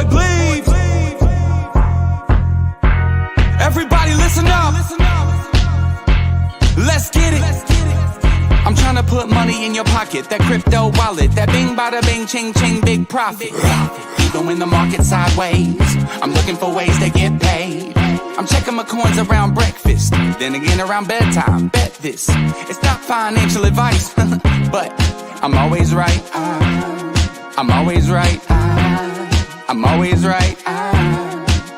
boy Bleed. Everybody listen up. Let's get it. I'm trying to put money in your pocket. That crypto wallet. That bing bada bing ching ching big profit. Even when the market's sideways, I'm looking for ways to get paid. I'm checking my coins around breakfast, then again around bedtime. Bet this, it's not financial advice, but I'm always right. I'm always right. I'm always right.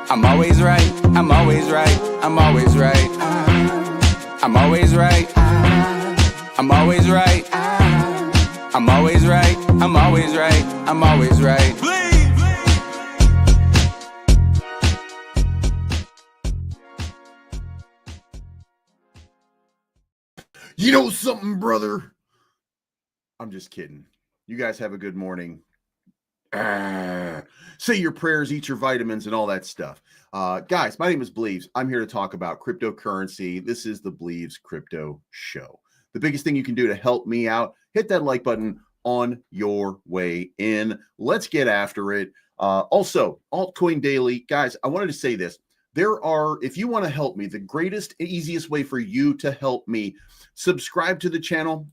I'm always right. I'm always right. I'm always right. I'm always right. I'm always right. I'm always right. I'm always right. I'm always right. You know something, brother? I'm just kidding. You guys have a good morning. Say your prayers, eat your vitamins, and all that stuff. Guys, my name is Bleaves. I'm here to talk about cryptocurrency. This is the Bleaves Crypto Show. The biggest thing you can do to help me out, hit that like button on your way in. Let's get after it. Also, Altcoin Daily. Guys, I wanted to say this. If you want to help me, the greatest, easiest way for you to help me, subscribe to the channel.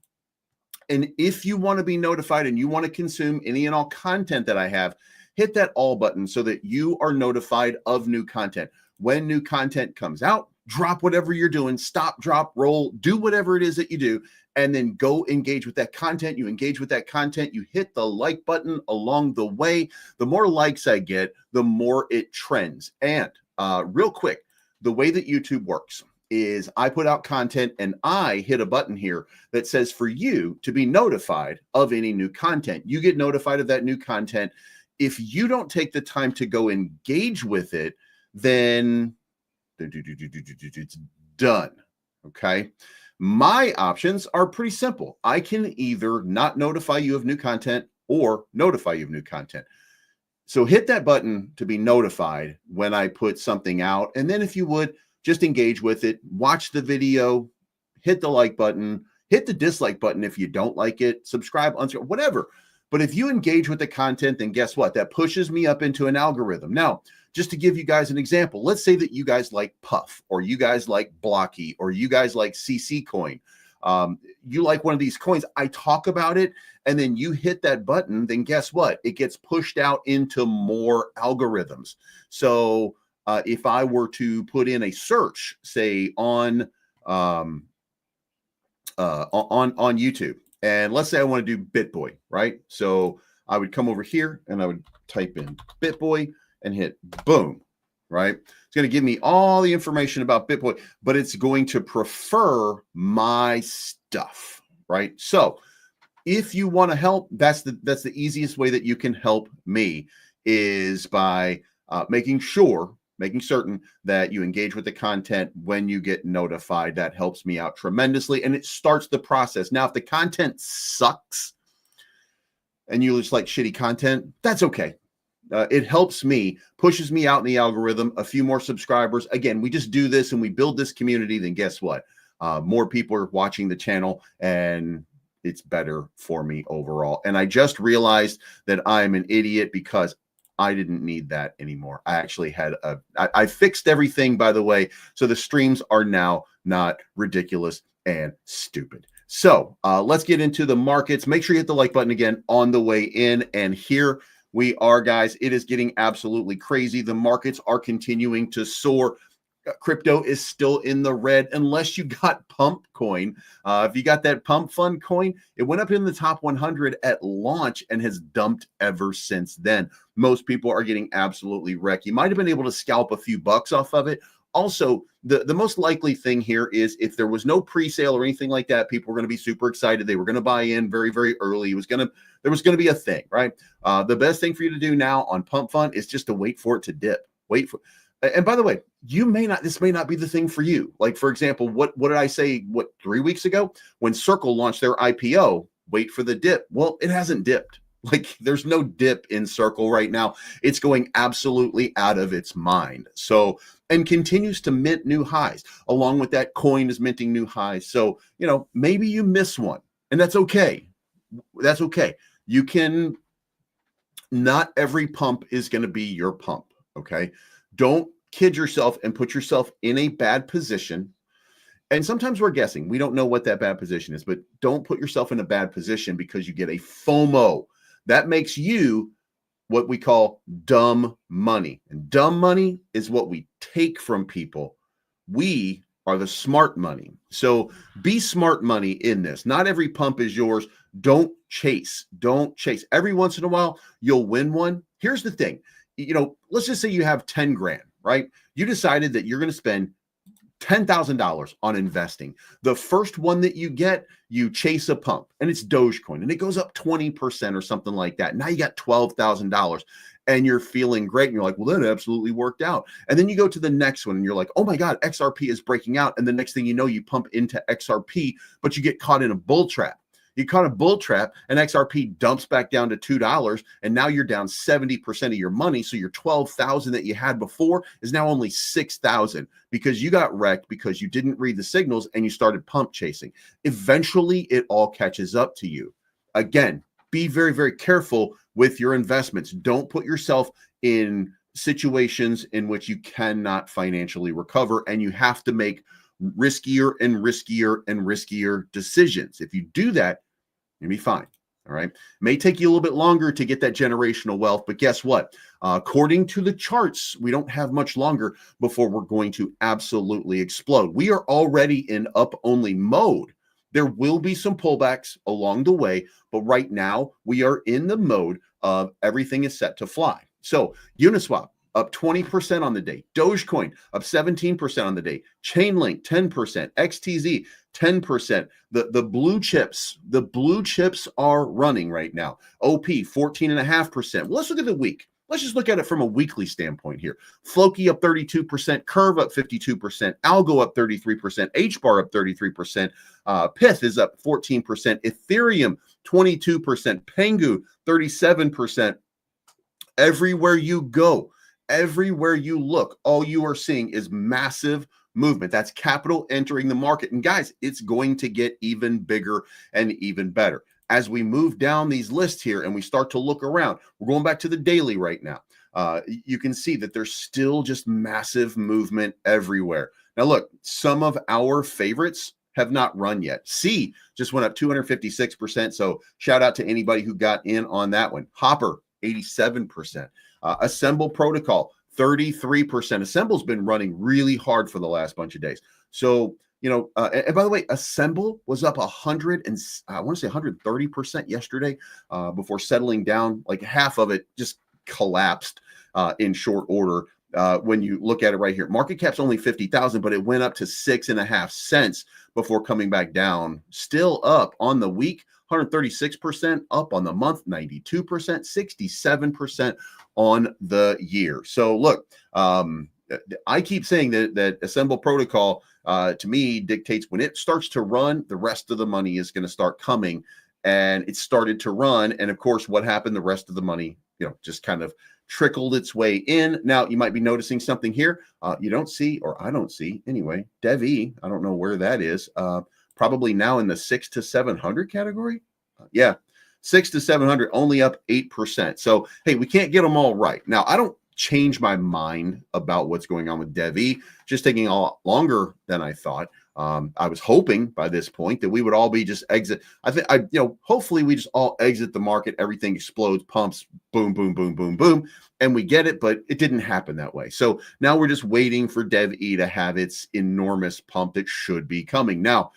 And if you want to be notified and you want to consume any and all content that I have, hit that all button so that you are notified of new content. When new content comes out, drop whatever you're doing, stop, drop, roll, do whatever it is that you do, and then go engage with that content. You engage with that content, you hit the like button along the way. The more likes I get, the more it trends. And real quick, the way that YouTube works is I put out content and I hit a button here that says for you to be notified of any new content. You get notified of that new content. If you don't take the time to go engage with it, then it's done. Okay. My options are pretty simple. I can either not notify you of new content or notify you of new content. So hit that button to be notified when I put something out. And then if you would, just engage with it, watch the video, hit the like button, hit the dislike button if you don't like it, subscribe, unsubscribe, whatever. But if you engage with the content, then guess what? That pushes me up into an algorithm. Now, just to give you guys an example, let's say that you guys like Puff, or you guys like Blocky, or you guys like CC Coin. You like one of these coins, I talk about it, and then you hit that button, then guess what? It gets pushed out into more algorithms. So if I were to put in a search, say on YouTube, and let's say I want to do BitBoy, right? So I would come over here and I would type in BitBoy and hit boom, right? It's going to give me all the information about BitBoy, but it's going to prefer my stuff, right? So if you want to help, that's the easiest way that you can help me is by making certain that you engage with the content when you get notified. That helps me out tremendously, and it starts the process. Now, if the content sucks and you just like shitty content, that's okay. It helps me, pushes me out in the algorithm, a few more subscribers. Again, we just do this and we build this community, then guess what? More people are watching the channel, and it's better for me overall. And I just realized that I'm an idiot because I didn't need that anymore. I actually had I fixed everything, by the way, so the streams are now not ridiculous and stupid. So let's get into the markets. Make sure you hit the like button again on the way in. And here we are, guys. It is getting absolutely crazy. The markets are continuing to soar. Crypto is still in the red unless you got Pump Coin. If you got that Pump Fund coin, it went up in the top 100 at launch and has dumped ever since then. Most people are getting absolutely wrecked. You might have been able to scalp a few bucks off of it. Also, the most likely thing here is if there was no pre-sale or anything like that, people were going to be super excited. They were going to buy in very, very early. There was going to be a thing, right? The best thing for you to do now on Pump Fund is just to wait for it to dip. And by the way, this may not be the thing for you. Like, for example, what did I say, 3 weeks ago? When Circle launched their IPO, wait for the dip. Well, it hasn't dipped. Like, there's no dip in Circle right now. It's going absolutely out of its mind. So, and continues to mint new highs. Along with that, coin is minting new highs. So, maybe you miss one, and that's okay. That's okay. You can Not every pump is going to be your pump. Okay. Don't kid yourself and put yourself in a bad position. And sometimes we're guessing. We don't know what that bad position is, but don't put yourself in a bad position because you get a FOMO. That makes you what we call dumb money. And dumb money is what we take from people. We are the smart money. So be smart money in this. Not every pump is yours. Don't chase. Don't chase. Every once in a while, you'll win one. Here's the thing. Let's just say you have 10 grand, right? You decided that you're going to spend $10,000 on investing. The first one that you get, you chase a pump and it's Dogecoin and it goes up 20% or something like that. Now you got $12,000 and you're feeling great. And you're like, well, that absolutely worked out. And then you go to the next one and you're like, oh my God, XRP is breaking out. And the next thing you know, you pump into XRP, but you get caught in a bull trap. You caught a bull trap and XRP dumps back down to $2 and now you're down 70% of your money. So your 12,000 that you had before is now only 6,000 because you got wrecked because you didn't read the signals and you started pump chasing. Eventually it all catches up to you. Again, be very, very careful with your investments. Don't put yourself in situations in which you cannot financially recover and you have to make riskier and riskier and riskier decisions. If you do that, you'll be fine. All right. It may take you a little bit longer to get that generational wealth, but guess what? According to the charts, we don't have much longer before we're going to absolutely explode. We are already in up-only mode. There will be some pullbacks along the way, but right now we are in the mode of everything is set to fly. So Uniswap, up 20% on the day. Dogecoin up 17% on the day. Chainlink 10%. XTZ 10%. The blue chips are running right now. OP 14.5%. Well, let's look at the week. Let's just look at it from a weekly standpoint here. Floki up 32%, Curve up 52%, Algo up 33%, HBAR up 33%, Pith is up 14%, Ethereum 22%, Pengu 37%. Everywhere you go, everywhere you look, all you are seeing is massive movement. That's capital entering the market. And guys, it's going to get even bigger and even better. As we move down these lists here and we start to look around, we're going back to the daily right now. You can see that there's still just massive movement everywhere. Now, look, some of our favorites have not run yet. C just went up 256%. So shout out to anybody who got in on that one. Hopper, 87%. Assemble Protocol, 33%. Assemble's been running really hard for the last bunch of days. So, and by the way, Assemble was up 130% yesterday before settling down. Like half of it just collapsed in short order. When you look at it right here, market cap's only 50,000, but it went up to 6.5 cents before coming back down. Still up on the week, 136%, up on the month, 92%, 67% on the year. So look, I keep saying that Assemble Protocol to me dictates when it starts to run, the rest of the money is going to start coming, and it started to run. And of course, what happened? The rest of the money, just kind of trickled its way in. Now you might be noticing something here. You don't see, or I don't see anyway, DevE. I don't know where that is. Probably now in the 6 to 700 category. Yeah, 6 to 700, only up 8%. So, hey, we can't get them all right. Now, I don't change my mind about what's going on with DevE, just taking a lot longer than I thought. I was hoping by this point that we would all be just exit. Hopefully we just all exit the market. Everything explodes, pumps, boom, boom, boom, boom, boom. And we get it, but it didn't happen that way. So now we're just waiting for DevE to have its enormous pump that should be coming. Now,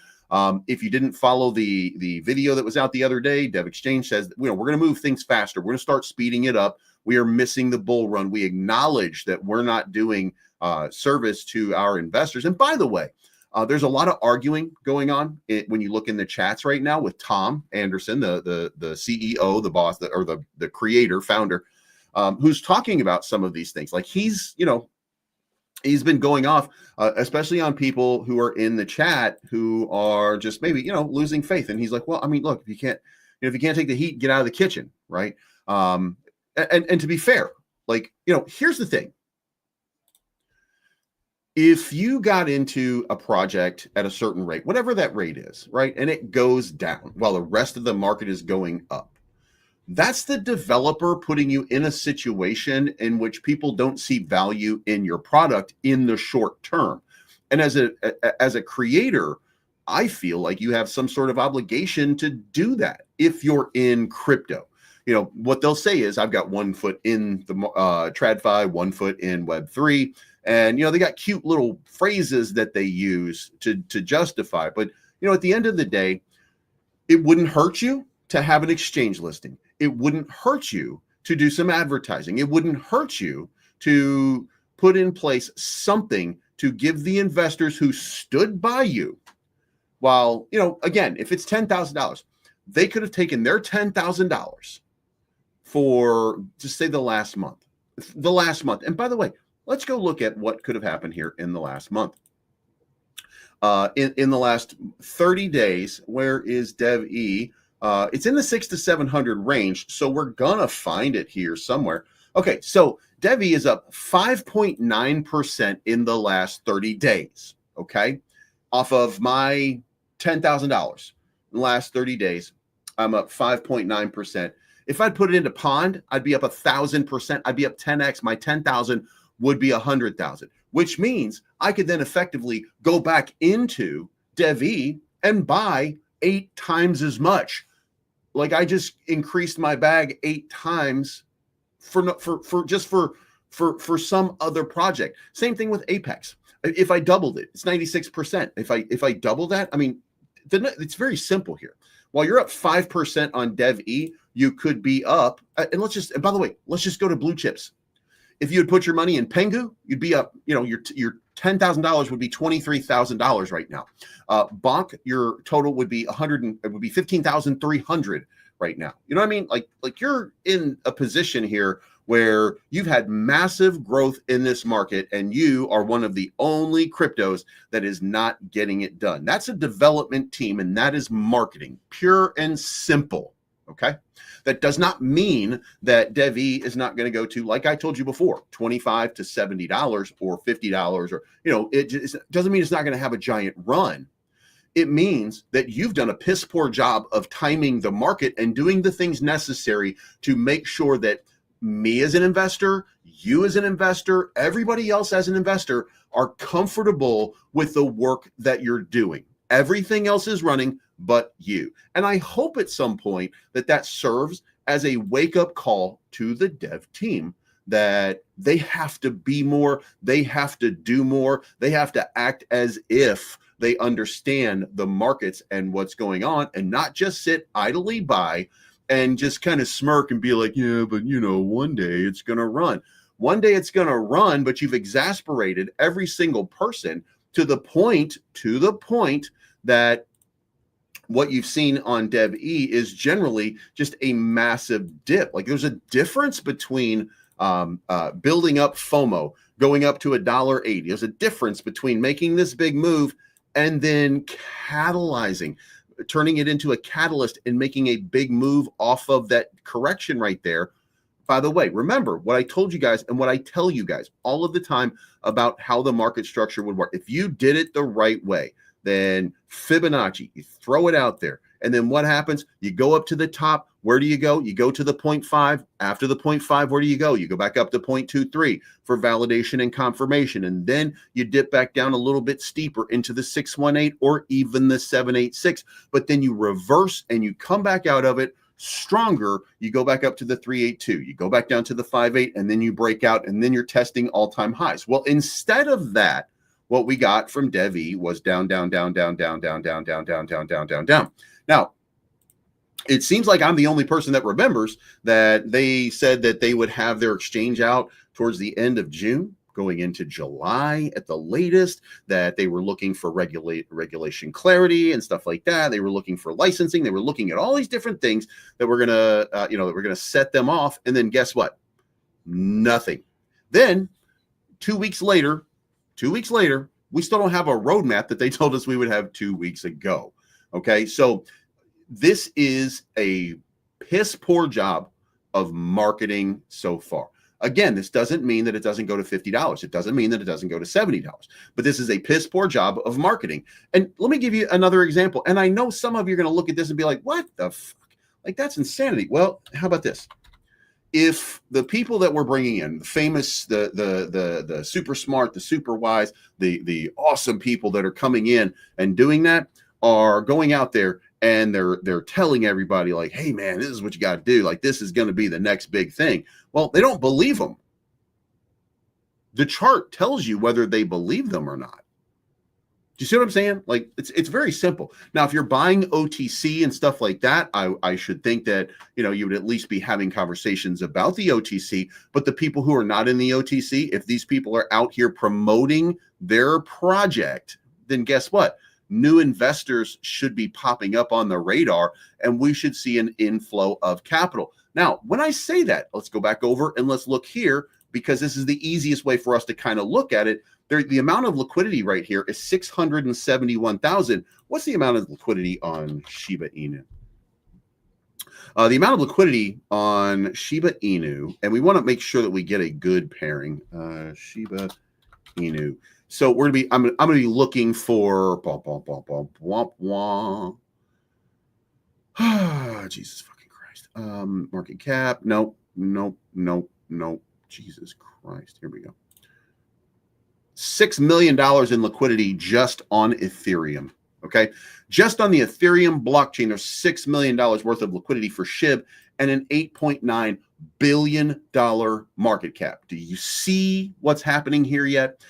if you didn't follow the video that was out the other day, Dev Exchange says, we're going to move things faster. We're going to start speeding it up. We are missing the bull run. We acknowledge that we're not doing service to our investors. And by the way, there's a lot of arguing going on when you look in the chats right now with Tom Anderson, the CEO, the boss, or the creator, founder, who's talking about some of these things. Like he's been going off, especially on people who are in the chat who are just maybe, losing faith. And he's like, well, I mean, look, if you can't take the heat, get out of the kitchen. Right. And to be fair, like, here's the thing. If you got into a project at a certain rate, whatever that rate is, right, and it goes down while the rest of the market is going up, That's the developer putting you in a situation in which people don't see value in your product in the short term. And as a creator, I feel like you have some sort of obligation to do that if you're in crypto. You know, what they'll say is, I've got 1 foot in the TradFi, 1 foot in Web3. And, you know, they got cute little phrases that they use to justify. But, you know, at the end of the day, it wouldn't hurt you to have an exchange listing. It wouldn't hurt you to do some advertising. It wouldn't hurt you to put in place something to give the investors who stood by you. While, you know, again, if it's $10,000, they could have taken their $10,000 for, just say, the last month. And by the way, let's go look at what could have happened here in the last month. In the last 30 days, where is DevE? It's in the 600 to 700 range, so we're gonna find it here somewhere. Okay, so DevE is up 5.9% in the last 30 days. Okay, off of my $10,000 in the last 30 days, I'm up 5.9%. If I'd put it into Pond, I'd be up 1,000%. I'd be up 10x. My 10,000 would be 100,000, which means I could then effectively go back into DevE and buy 8 times as much. Like, I just increased my bag 8 times for some other project. Same thing with Apex. If I doubled it, it's 96%. If I double that, I mean, it's very simple here. While you're up 5% on DevE, you could be up, and by the way, let's just go to blue chips. If you would put your money in Pengu, you'd be up, you know, your $10,000 would be $23,000 right now. Bonk, your total would be 15,300 right now. You know what I mean? Like you're in a position here where you've had massive growth in this market, and you are one of the only cryptos that is not getting it done. That's a development team, and that is marketing, pure and simple. Okay. That does not mean that DevE is not going to go to, like I told you before, $25 to $70 or $50, or, you know, it doesn't mean it's not going to have a giant run. It means that you've done a piss poor job of timing the market and doing the things necessary to make sure that me as an investor, you as an investor, everybody else as an investor are comfortable with the work that you're doing. Everything else is running but you. And I hope at some point that serves as a wake-up call to the dev team, that they have to be more, they have to do more, they have to act as if they understand the markets and what's going on, and not just sit idly by and just kind of smirk and be like, yeah, but you know, one day it's going to run. One day it's going to run, but you've exasperated every single person to the point that what you've seen on DevE is generally just a massive dip. Like, there's a difference between building up FOMO, going up to $1.80. There's a difference between making this big move and then catalyzing, turning it into a catalyst and making a big move off of that correction right there. By the way, remember what I told you guys and what I tell you guys all of the time about how the market structure would work. If you did it the right way, then Fibonacci, you throw it out there. And then what happens? You go up to the top. Where do you go? You go to the 0.5. After the 0.5, where do you go? You go back up to 0.23 for validation and confirmation. And then you dip back down a little bit steeper into the 618 or even the 786. But then you reverse and you come back out of it stronger. You go back up to the 382. You go back down to the 58, and then you break out, and then you're testing all-time highs. Well, instead of that, what we got from DevE was down, down, down, down, down, down, down, down, down, down, down, down, down. Now, it seems like I'm the only person that remembers that they said that they would have their exchange out towards the end of June, going into July at the latest, that they were looking for regulation clarity and stuff like that. They were looking for licensing. They were looking at all these different things that were going to, that were going to set them off. And then guess what? Nothing. Then 2 weeks later, we still don't have a roadmap that they told us we would have 2 weeks ago. Okay, so this is a piss poor job of marketing so far. Again, this doesn't mean that it doesn't go to $50. It doesn't mean that it doesn't go to $70. But this is a piss poor job of marketing. And let me give you another example. And I know some of you are going to look at this and be like, what the fuck? Like, that's insanity. Well, how about this? If the people that we're bringing in, the famous, the super smart, the super wise, the awesome people that are coming in and doing that are going out there and they're telling everybody like, hey man, this is what you got to do. Like, this is going to be the next big thing. Well, they don't believe them. The chart tells you whether they believe them or not. Do you see what I'm saying? Like, it's very simple. Now, if you're buying OTC and stuff like that, I should think that, you know, you would at least be having conversations about the OTC. But the people who are not in the OTC, if these people are out here promoting their project, then guess what? New investors should be popping up on the radar, and we should see an inflow of capital. Now, when I say that, let's go back over and let's look here, because this is the easiest way for us to kind of look at it. The amount of liquidity right here is 671,000. What's the amount of liquidity on Shiba Inu? The amount of liquidity on Shiba Inu, and we want to make sure that we get a good pairing. Shiba Inu. So we're gonna be. I'm gonna be looking for. Jesus fucking Christ. Market cap. Nope. Jesus Christ. Here we go. $6 million in liquidity just on Ethereum. Okay. Just on the Ethereum blockchain, there's $6 million worth of liquidity for SHIB and an $8.9 billion market cap. Do you see what's happening here yet?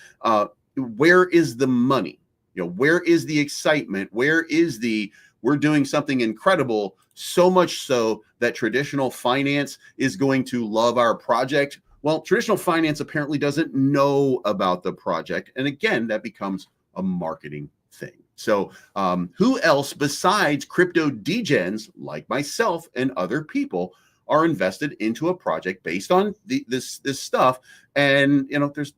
Where is the money? You know, where is the excitement? Where is we're doing something incredible, so much so that traditional finance is going to love our project? Well, traditional finance apparently doesn't know about the project. And again, that becomes a marketing thing. So who else besides crypto degens like myself and other people are invested into a project based on this stuff? And, you know, this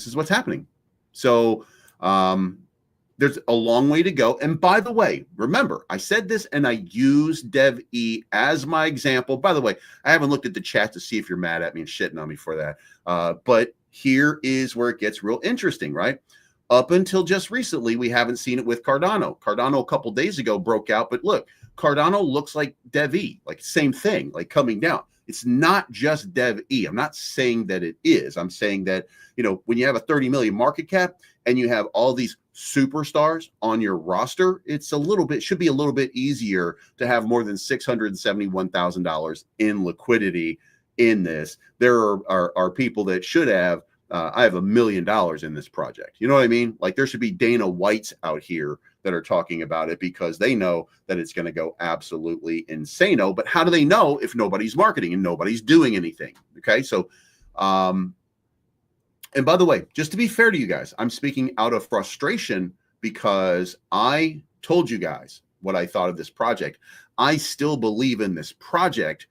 is what's happening. So there's a long way to go. And by the way, remember, I said this and I used DevE as my example. By the way, I haven't looked at the chat to see if you're mad at me and shitting on me for that. But here is where it gets real interesting, right? Up until just recently, we haven't seen it with Cardano. Cardano a couple days ago broke out, but look, Cardano looks like DevE, like same thing, like coming down. It's not just DevE. I'm not saying that it is. I'm saying that, you know, when you have a 30 million market cap and you have all these superstars on your roster, it's should be a little bit easier to have more than $671,000 in liquidity in this. There are people that should have, I have $1 million in this project. You know what I mean? Like, there should be Dana Whites out here that are talking about it because they know that it's going to go absolutely insano. But how do they know if nobody's marketing and nobody's doing anything? Okay. So, and by the way, just to be fair to you guys, I'm speaking out of frustration because I told you guys what I thought of this project. I still believe in this project,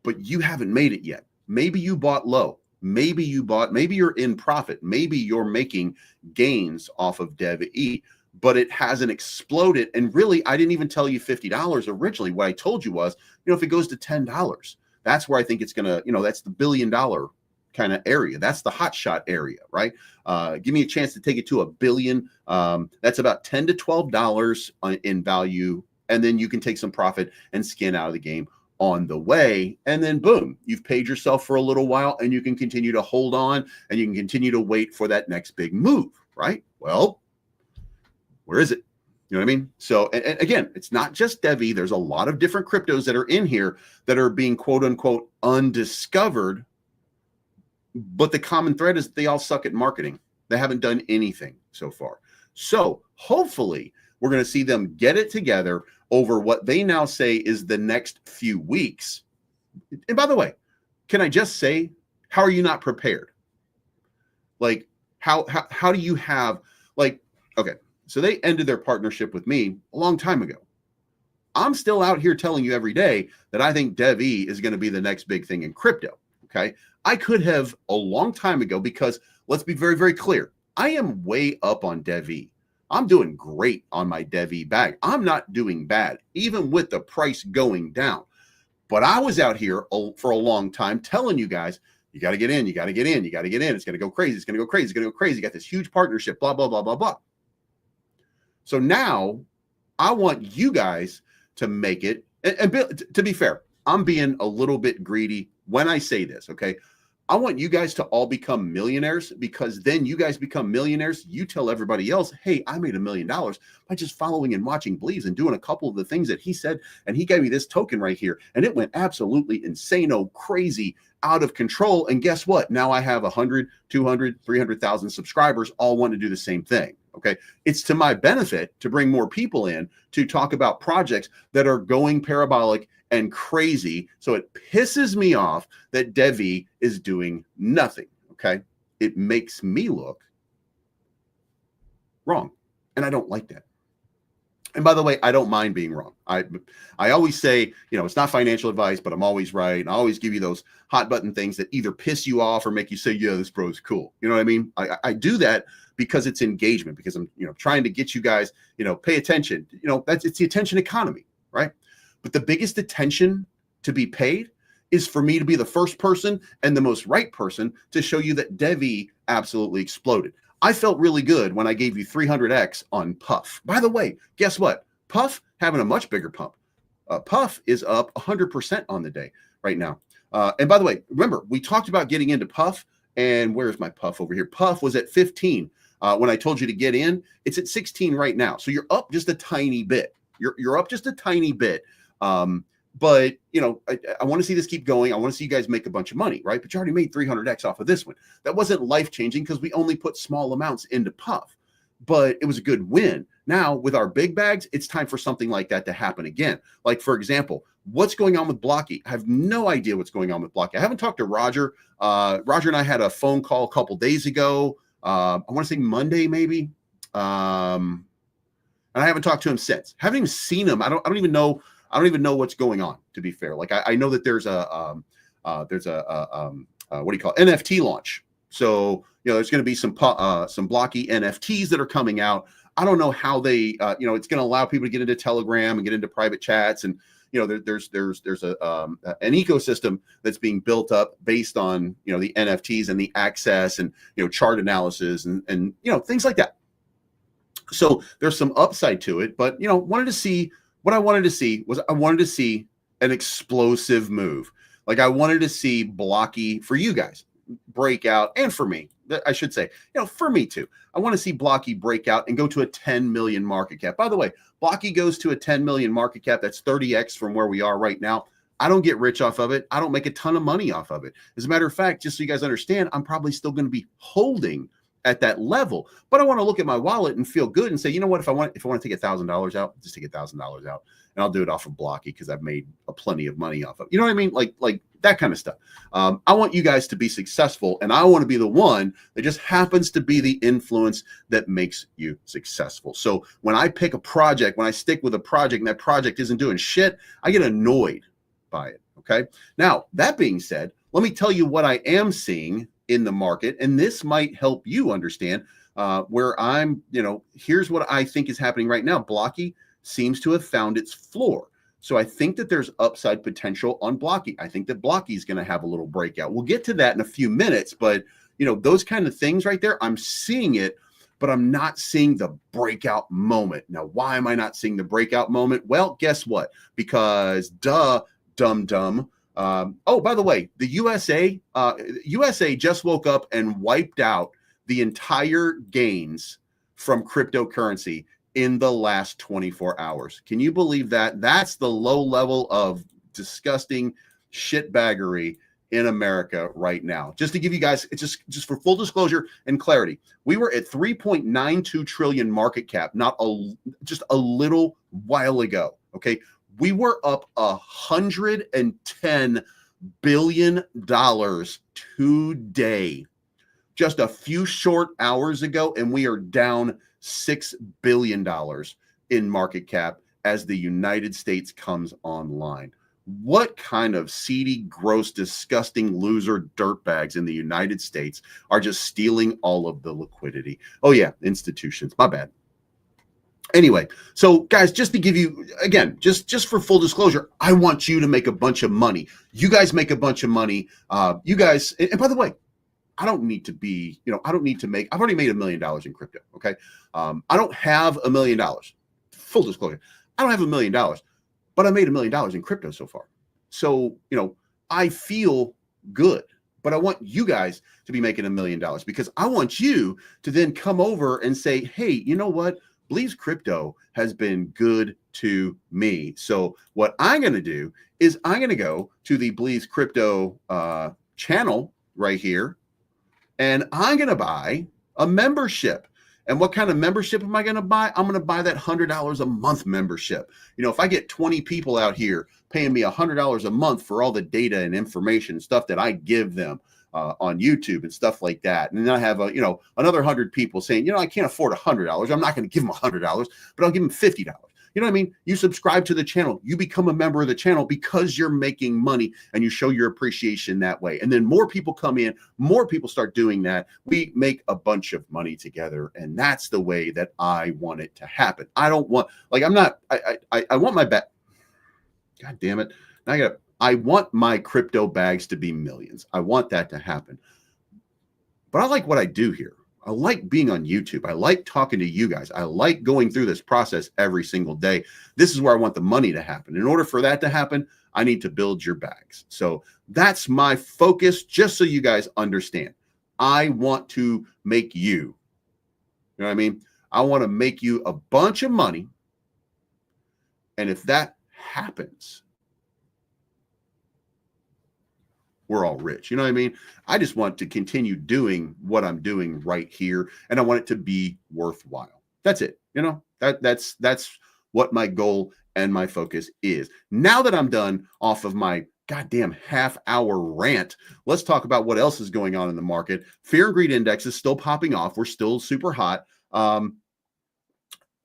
but you haven't made it yet. Maybe you bought low. Maybe you're in profit. Maybe you're making gains off of DevE, but it hasn't exploded. And really, I didn't even tell you $50 originally. What I told you was, you know, if it goes to $10, that's where I think it's going to, you know, that's the $1 billion kind of area. That's the hot shot area, right? Give me a chance to take it to $1 billion. That's about $10 to $12 in value. And then you can take some profit and skin out of the game on the way. And then boom, you've paid yourself for a little while and you can continue to hold on and you can continue to wait for that next big move, right? Well, where is it? You know what I mean? So, and again, it's not just DevE. There's a lot of different cryptos that are in here that are being quote unquote undiscovered. But the common thread is they all suck at marketing. They haven't done anything so far. So hopefully we're going to see them get it together over what they now say is the next few weeks. And by the way, can I just say, how are you not prepared? Like, how do you have, like, okay, so they ended their partnership with me a long time ago. I'm still out here telling you every day that I think DevE is going to be the next big thing in crypto. Okay. I could have a long time ago, because let's be very, very clear. I am way up on DevE. I'm doing great on my DevE bag. I'm not doing bad, even with the price going down. But I was out here for a long time telling you guys, you got to get in, you got to get in, you got to get in. It's going to go crazy. It's going to go crazy. It's going to go crazy. You got this huge partnership, blah, blah, blah, blah, blah. So now I want you guys to make it. To be fair, I'm being a little bit greedy when I say this, okay? I want you guys to all become millionaires, because then you guys become millionaires. You tell everybody else, hey, I made $1 million by just following and watching Bleav and doing a couple of the things that he said. And he gave me this token right here. And it went absolutely insano, crazy, out of control. And guess what? Now I have 100, 200, 300,000 subscribers all want to do the same thing. Okay. It's to my benefit to bring more people in to talk about projects that are going parabolic and crazy. So it pisses me off that DevE is doing nothing. Okay. It makes me look wrong. And I don't like that. And by the way, I don't mind being wrong. I always say, it's not financial advice, but I'm always right. And I always give you those hot button things that either piss you off or make you say, yeah, this bro is cool. You know what I mean? I do that because it's engagement, because I'm, trying to get you guys, pay attention. It's the attention economy, right? But the biggest attention to be paid is for me to be the first person and the most right person to show you that DevE absolutely exploded. I felt really good when I gave you 300x on Puff. By the way, guess what? Puff having a much bigger pump. Puff is up 100% on the day right now. And by the way, remember, we talked about getting into Puff, and where's my Puff over here? Puff was at 15 when I told you to get in. It's at 16 right now. So you're up just a tiny bit. You're up just a tiny bit. But I want to see this keep going. I want to see you guys make a bunch of money, right? But you already made 300x off of this one. That wasn't life-changing because we only put small amounts into Puff, but it was a good win. Now with our big bags, it's time for something like that to happen again. Like, for example, what's going on with Blocky? I have no idea what's going on with Blocky. I haven't talked to Roger. Roger and I had a phone call a couple days ago. I want to say Monday, maybe. And I haven't talked to him since. Haven't even seen him. I don't even know what's going on, to be fair. Like I know that there's a what do you call it? NFT launch. So, there's going to be some Blocky NFTs that are coming out. I don't know how they, it's going to allow people to get into Telegram and get into private chats. And, there's an ecosystem that's being built up based on, the NFTs and the access and, chart analysis and things like that. So there's some upside to it, but, what I wanted to see was an explosive move. Like I wanted to see Blocky, for you guys, break out, and for me, I should say, for me too. I want to see Blocky break out and go to a 10 million market cap. By the way, Blocky goes to a 10 million market cap. That's 30x from where we are right now. I don't get rich off of it. I don't make a ton of money off of it. As a matter of fact, just so you guys understand, I'm probably still going to be holding at that level, but I want to look at my wallet and feel good and say, you know what, if I want to take $1,000 out, just take $1,000 out, and I'll do it off of Blocky because I've made plenty of money off of it. You know what I mean? Like that kind of stuff. I want you guys to be successful, and I want to be the one that just happens to be the influence that makes you successful. So when I pick a project, when I stick with a project and that project isn't doing shit, I get annoyed by it. Okay. Now, that being said, let me tell you what I am seeing in the market, and this might help you understand where I'm, here's what I think is happening right now. Blocky seems to have found its floor. So I think that there's upside potential on Blocky. I think that Blocky is going to have a little breakout. We'll get to that in a few minutes, but those kind of things right there, I'm seeing it, but I'm not seeing the breakout moment. Now, why am I not seeing the breakout moment? Well, guess what? Because dumb. Oh, by the way, the USA just woke up and wiped out the entire gains from cryptocurrency in the last 24 hours. Can you believe that? That's the low level of disgusting shitbaggery in America right now. Just to give you guys, it's just for full disclosure and clarity, we were at 3.92 trillion market cap, just a little while ago. Okay. We were up $110 billion today, just a few short hours ago, and we are down $6 billion in market cap as the United States comes online. What kind of seedy, gross, disgusting loser dirtbags in the United States are just stealing all of the liquidity? Oh yeah, institutions, my bad. Anyway, so guys, just to give you, again, just for full disclosure, I want you to make a bunch of money. You guys make a bunch of money. You guys, and by the way, I don't need to be, I don't need to make, I've already made $1 million in crypto. Okay. I don't have $1 million. Full disclosure. I don't have $1 million, but but I made $1 million in crypto so far. So, you know, I feel good, but I want you guys to be making $1 million because I want you to then come over and say, hey, you know what? Bleav's Crypto has been good to me. So what I'm going to do is I'm going to go to the Bleav's Crypto channel right here, and I'm going to buy a membership. And what kind of membership am I going to buy? I'm going to buy that $100 a month membership. You know, if I get 20 people out here paying me $100 a month for all the data and information and stuff that I give them on YouTube and stuff like that, and then I have you know, another 100 people saying, you know, I can't afford $100. I'm not going to give them $100, but I'll give them $50. You know what I mean? You subscribe to the channel, you become a member of the channel because you're making money and you show your appreciation that way. And then more people come in, more people start doing that. We make a bunch of money together. And that's the way that I want it to happen. I don't want, like, I want my bet. God damn it. Now I want my crypto bags to be millions. I want that to happen. But I like what I do here. I like being on YouTube. I like talking to you guys. I like going through this process every single day. This is where I want the money to happen. In order for that to happen, I need to build your bags. So that's my focus, just so you guys understand. I want to make you know what I mean? I want to make you a bunch of money. And if that happens, we're all rich. You know what I mean? I just want to continue doing what I'm doing right here, and I want it to be worthwhile. That's it. You know, that's what my goal and my focus is. Now that I'm done off of my goddamn half-hour rant, let's talk about what else is going on in the market. Fear and greed index is still popping off. We're still super hot.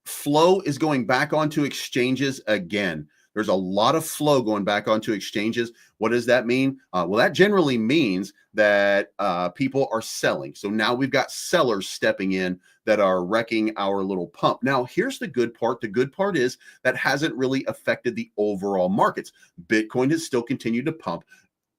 Flow is going back onto exchanges again. There's a lot of flow going back onto exchanges. What does that mean? Well, that generally means that people are selling. So now we've got sellers stepping in that are wrecking our little pump. Now, here's the good part. The good part is that hasn't really affected the overall markets. Bitcoin has still continued to pump.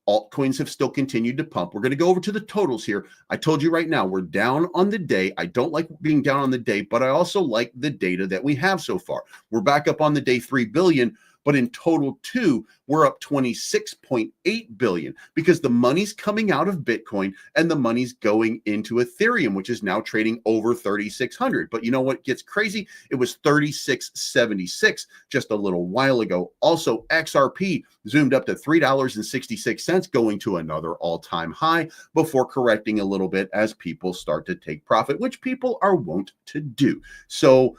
Altcoins have still continued to pump. We're going to go over to the totals here. I told you right now, we're down on the day. I don't like being down on the day, but I also like the data that we have so far. We're back up on the day 3 billion. But in total, too, we're up 26.8 billion because the money's coming out of Bitcoin and the money's going into Ethereum, which is now trading over 3,600. But you know what gets crazy? It was 3,676 just a little while ago. Also, XRP zoomed up to $3.66, going to another all-time high before correcting a little bit as people start to take profit, which people are wont to do. So,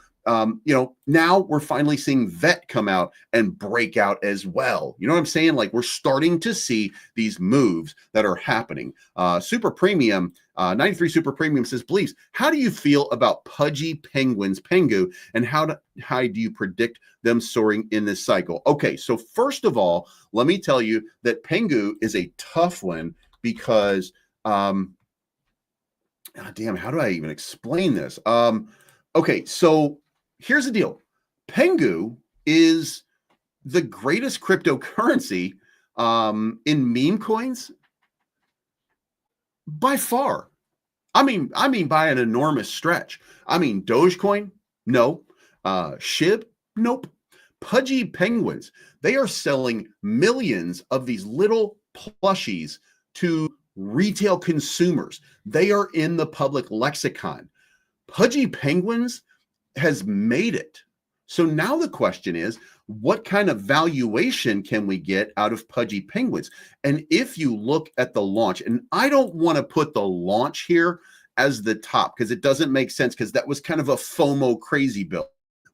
you know, now we're finally seeing VET come out and break out as well. You know what I'm saying? Like, we're starting to see these moves that are happening. Super Premium, 93 Super Premium says, Bleavs, how do you feel about Pudgy Penguins, Pengu, and how do you predict them soaring in this cycle? Okay, so first of all, let me tell you that Pengu is a tough one because, damn, how do I even explain this? Okay, so here's the deal. Pengu is the greatest cryptocurrency in meme coins by far. I mean by an enormous stretch. I mean, Dogecoin, no. SHIB, nope. Pudgy Penguins, they are selling millions of these little plushies to retail consumers. They are in the public lexicon. Pudgy Penguins has made it. So now the question is, what kind of valuation can we get out of Pudgy Penguins? And if you look at the launch, and I don't want to put the launch here as the top because it doesn't make sense, because that was kind of a FOMO crazy build.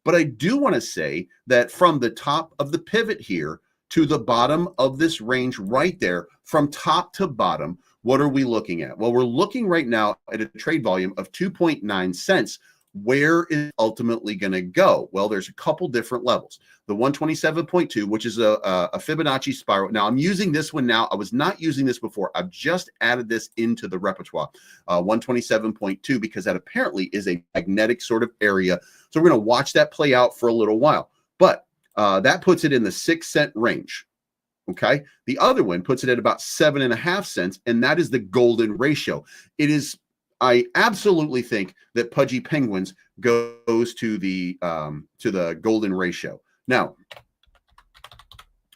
But I do want to say that from the top of the pivot here to the bottom of this range right there, from top to bottom, what are we looking at? Well, we're looking right now at a trade volume of 2.9 cents. Where is it ultimately going to go? Well, there's a couple different levels. The 127.2, which is a Fibonacci spiral. Now, I'm using this one now. I was not using this before. I've just added this into the repertoire, 127.2, because that apparently is a magnetic sort of area. So we're going to watch that play out for a little while. But that puts it in the 6 cent range. Okay. The other one puts it at about 7.5 cents, and that is the golden ratio. It is, I absolutely think that Pudgy Penguins goes to the golden ratio. Now,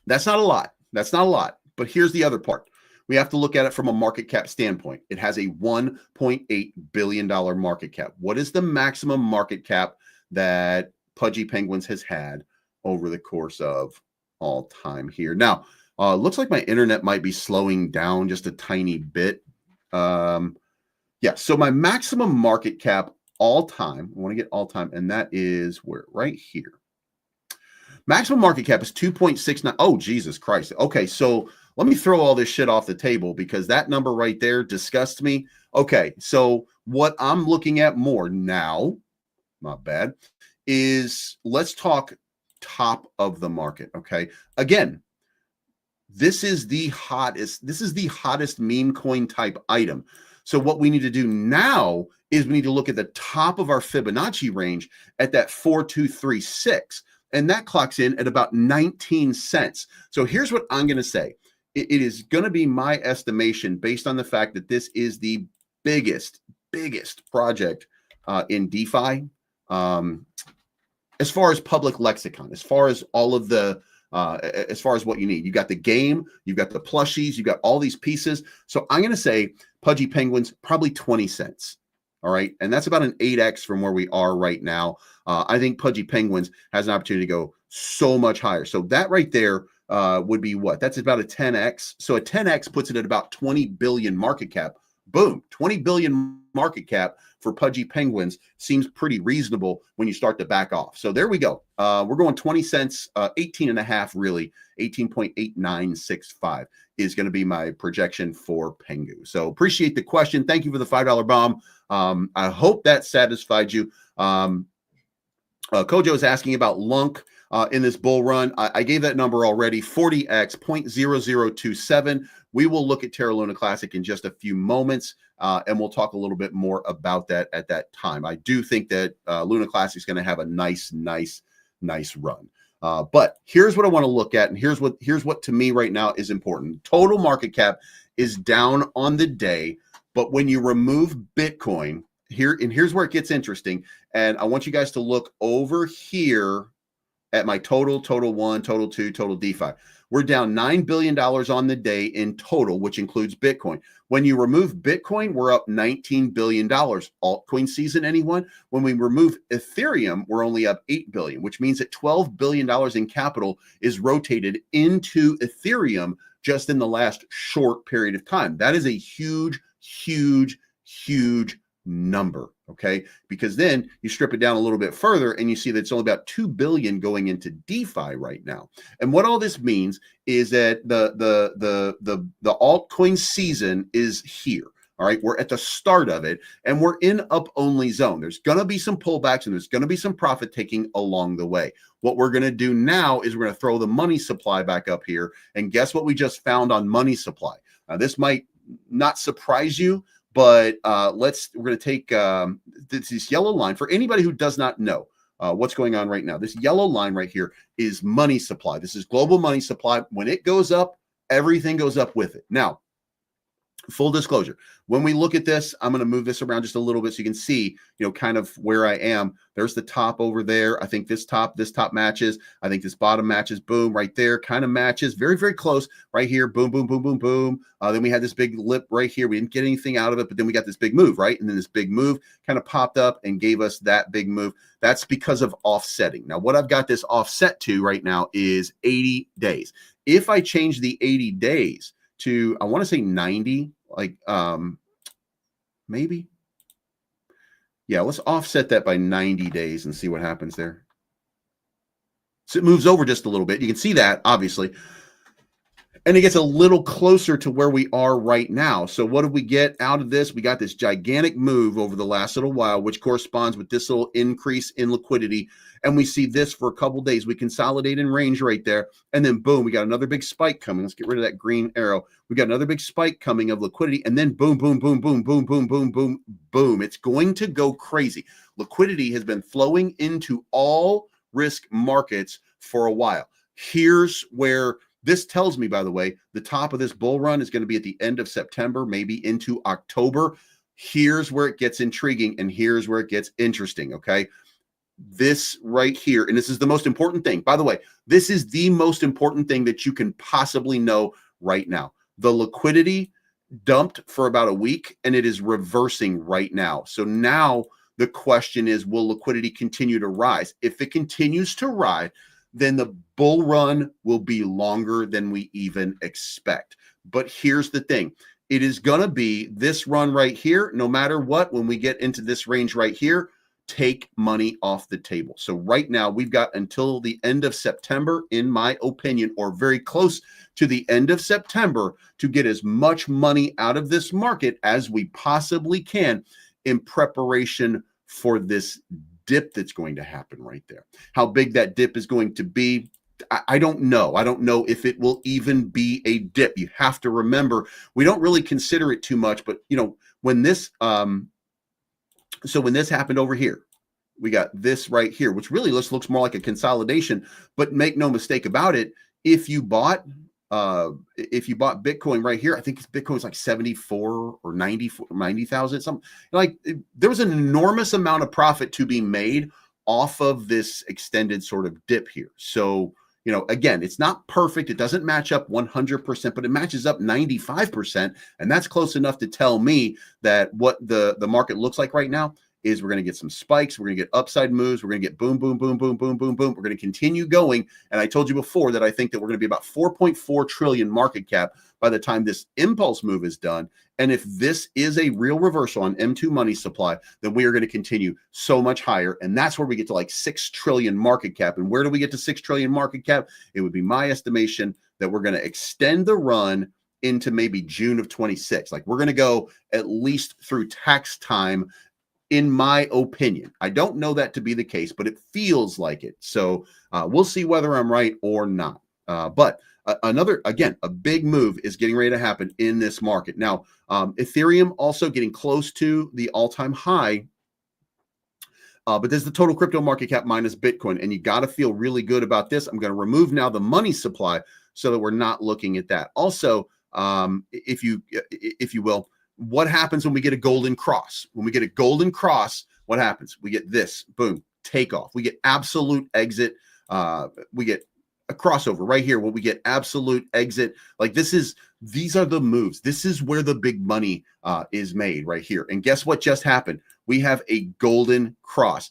That's not a lot. That's not a lot. But here's the other part. We have to look at it from a market cap standpoint. It has a $1.8 billion market cap. What is the maximum market cap that Pudgy Penguins has had over the course of all time here? Now, looks like my internet might be slowing down just a tiny bit. Yeah, so my maximum market cap all time, I want to get all time, and that is where? Right here. Maximum market cap is 2.69. Oh, Jesus Christ. Okay, so let me throw all this shit off the table because that number right there disgusts me. Okay, so what I'm looking at more now, not bad, is let's talk top of the market, okay? Again, this is the hottest meme coin type item. So what we need to do now is we need to look at the top of our Fibonacci range at that 4236. And that clocks in at about 19 cents. So here's what I'm going to say. It is going to be my estimation based on the fact that this is the biggest project in DeFi, as far as public lexicon, as far as all of the, as far as what you need. You got the game, you've got the plushies, you got all these pieces. So I'm going to say Pudgy Penguins, probably 20 cents. All right. And that's about an 8x from where we are right now. I think Pudgy Penguins has an opportunity to go so much higher. So that right there would be what? That's about a 10x. So a 10x puts it at about 20 billion market cap. Boom, 20 billion market cap for Pudgy Penguins seems pretty reasonable when you start to back off. So there we go. We're going 20 cents, 18 and a half, really, 18.8965 is going to be my projection for Pengu. So appreciate the question. Thank you for the $5 bomb. I hope that satisfied you. Kojo is asking about Lunk in this bull run. I gave that number already, 40x, 0.0027. We will look at Terra Luna Classic in just a few moments, and we'll talk a little bit more about that at that time. I do think that Luna Classic is going to have a nice run. But here's what I want to look at, and here's what to me right now is important. Total market cap is down on the day, but when you remove Bitcoin, here's where it gets interesting. And I want you guys to look over here at my total 1, total 2, total DeFi. We're down $9 billion on the day in total, which includes Bitcoin. When you remove Bitcoin, we're up $19 billion. Altcoin season, anyone? When we remove Ethereum, we're only up $8 billion, which means that $12 billion in capital is rotated into Ethereum just in the last short period of time. That is a huge number, okay? Because then you strip it down a little bit further and you see that it's only about 2 billion going into DeFi right now. And what all this means is that the altcoin season is here. All right, we're at the start of it and we're in up only zone. There's going to be some pullbacks and there's going to be some profit taking along the way. What we're going to do now is we're going to throw the money supply back up here, and guess what we just found on money supply. Now this might not surprise you, but we're going to take this yellow line. For anybody who does not know what's going on right now, this yellow line right here is money supply. This is global money supply. When it goes up, everything goes up with it. Now, full disclosure, when we look at this, I'm going to move this around just a little bit so you can see, kind of where I am. There's the top over there. I think this top matches. I think this bottom matches. Boom, right there, kind of matches. Very, very close. Right here, boom, boom, boom, boom, boom. Then we had this big lip right here. We didn't get anything out of it, but then we got this big move, right? And then this big move kind of popped up and gave us that big move. That's because of offsetting. Now, what I've got this offset to right now is 80 days. If I change the 80 days to, I want to say 90, maybe. Yeah, let's offset that by 90 days and see what happens there. So it moves over just a little bit. You can see that, obviously. And it gets a little closer to where we are right now. So what did we get out of this? We got this gigantic move over the last little while, which corresponds with this little increase in liquidity. And we see this for a couple days. We consolidate in range right there. And then boom, we got another big spike coming. Let's get rid of that green arrow. We got another big spike coming of liquidity. And then boom, boom, boom, boom, boom, boom, boom, boom, boom. It's going to go crazy. Liquidity has been flowing into all risk markets for a while. Here's where this tells me, by the way, the top of this bull run is going to be at the end of September, maybe into October. Here's where it gets intriguing and here's where it gets interesting, okay? this right here, and this is the most important thing. By the way, this is the most important thing that you can possibly know right now. The liquidity dumped for about a week, and it is reversing right now. So now the question is, will liquidity continue to rise? If it continues to rise, then the bull run will be longer than we even expect. But here's the thing. It is going to be this run right here, no matter what. When we get into this range right here, take money off the table. So right now we've got until the end of September, in my opinion, or very close to the end of September, to get as much money out of this market as we possibly can in preparation for this dip that's going to happen right there. How big that dip is going to be, I don't know. I don't know if it will even be a dip. You have to remember, we don't really consider it too much, but when this so when this happened over here, we got this right here, which really looks more like a consolidation. But make no mistake about it, if you bought Bitcoin right here, I think Bitcoin's like 74 or 90,000, something like. There was an enormous amount of profit to be made off of this extended sort of dip here. So again, it's not perfect. It doesn't match up 100%, but it matches up 95. And that's close enough to tell me that what the market looks like right now is we're going to get some spikes. We're going to get upside moves. We're going to get boom, boom, boom, boom, boom, boom, boom. We're going to continue going. And I told you before that I think that we're going to be about 4.4 trillion market cap by the time this impulse move is done. And if this is a real reversal on M2 money supply, then we are going to continue so much higher. And that's where we get to like 6 trillion market cap. And where do we get to 6 trillion market cap? It would be my estimation that we're going to extend the run into maybe June of 26. Like, we're going to go at least through tax time, in my opinion. I don't know that to be the case, but it feels like it. So we'll see whether I'm right or not. But again, a big move is getting ready to happen in this market. Now, Ethereum also getting close to the all-time high. But this is the total crypto market cap minus Bitcoin. And you got to feel really good about this. I'm going to remove now the money supply so that we're not looking at that. Also, if you will, what happens when we get a golden cross? When we get a golden cross, what happens? We get this, boom, takeoff. We get absolute exit. We get a crossover right here where we get absolute exit. Like, these are the moves. This is where the big money is made right here. And guess what just happened? We have a golden cross.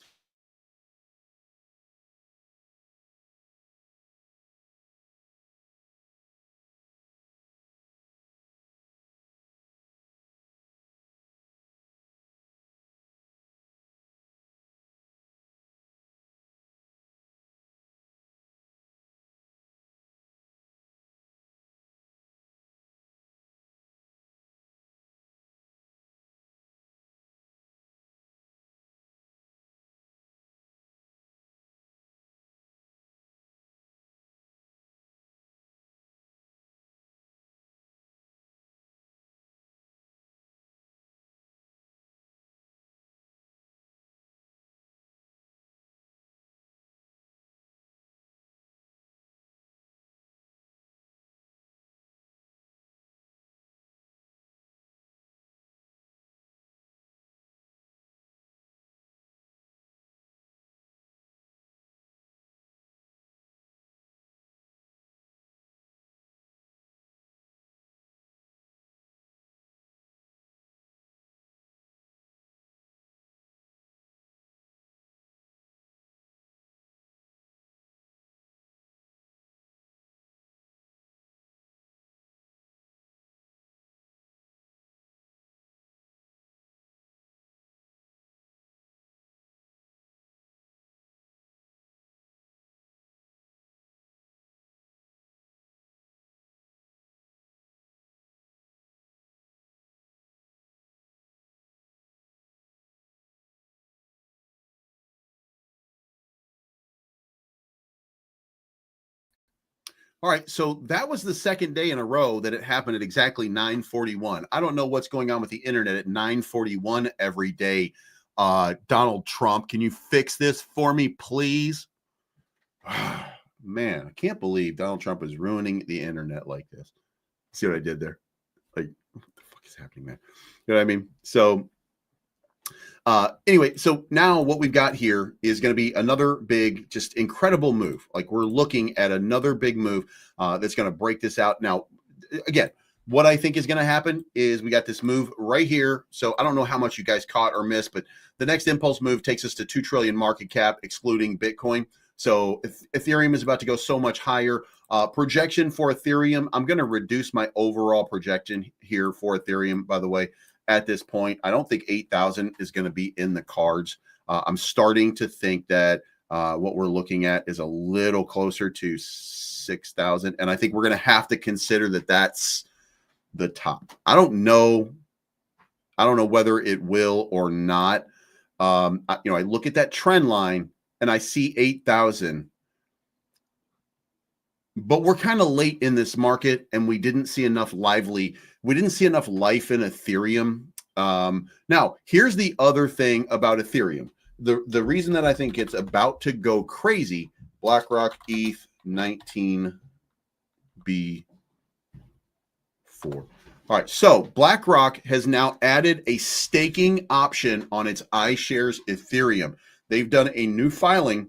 All right, so that was the second day in a row that it happened at exactly 9:41. I don't know what's going on with the internet at 9:41 every day. Donald Trump, can you fix this for me, please? Man, I can't believe Donald Trump is ruining the internet like this. See what I did there? Like, what the fuck is happening, man? You know what I mean? So Anyway, so now what we've got here is going to be another big, just incredible move. Like we're looking at another big move that's going to break this out. Now, again, what I think is going to happen is we got this move right here. So I don't know how much you guys caught or missed, but the next impulse move takes us to 2 trillion market cap, excluding Bitcoin. So if Ethereum is about to go so much higher. Projection for Ethereum, I'm going to reduce my overall projection here for Ethereum, by the way. At this point, I don't think 8,000 is going to be in the cards. I'm starting to think that what we're looking at is a little closer to 6,000. And I think we're going to have to consider that that's the top. I don't know whether it will or not. I look at that trend line and I see 8,000. But we're kind of late in this market and we didn't see enough life in Ethereum. Now, here's the other thing about Ethereum. The reason that I think it's about to go crazy, BlackRock ETH 19B4. All right, so BlackRock has now added a staking option on its iShares Ethereum. They've done a new filing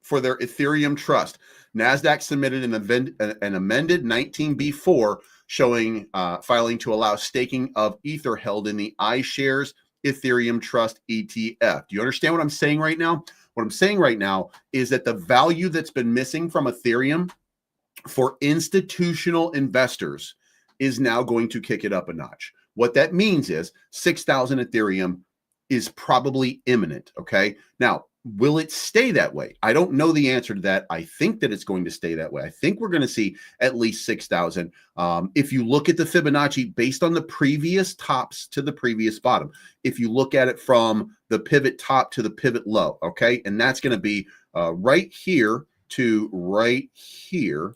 for their Ethereum trust. NASDAQ submitted an amended 19B4 showing filing to allow staking of Ether held in the iShares Ethereum Trust ETF. Do you understand what I'm saying right now? What I'm saying right now is that the value that's been missing from Ethereum for institutional investors is now going to kick it up a notch. What that means is 6,000 Ethereum is probably imminent, okay? Now, will it stay that way? I don't know the answer to that. I think that it's going to stay that way. I think we're going to see at least 6,000. If you look at the Fibonacci based on the previous tops to the previous bottom, if you look at it from the pivot top to the pivot low, okay? And that's going to be right here to right here.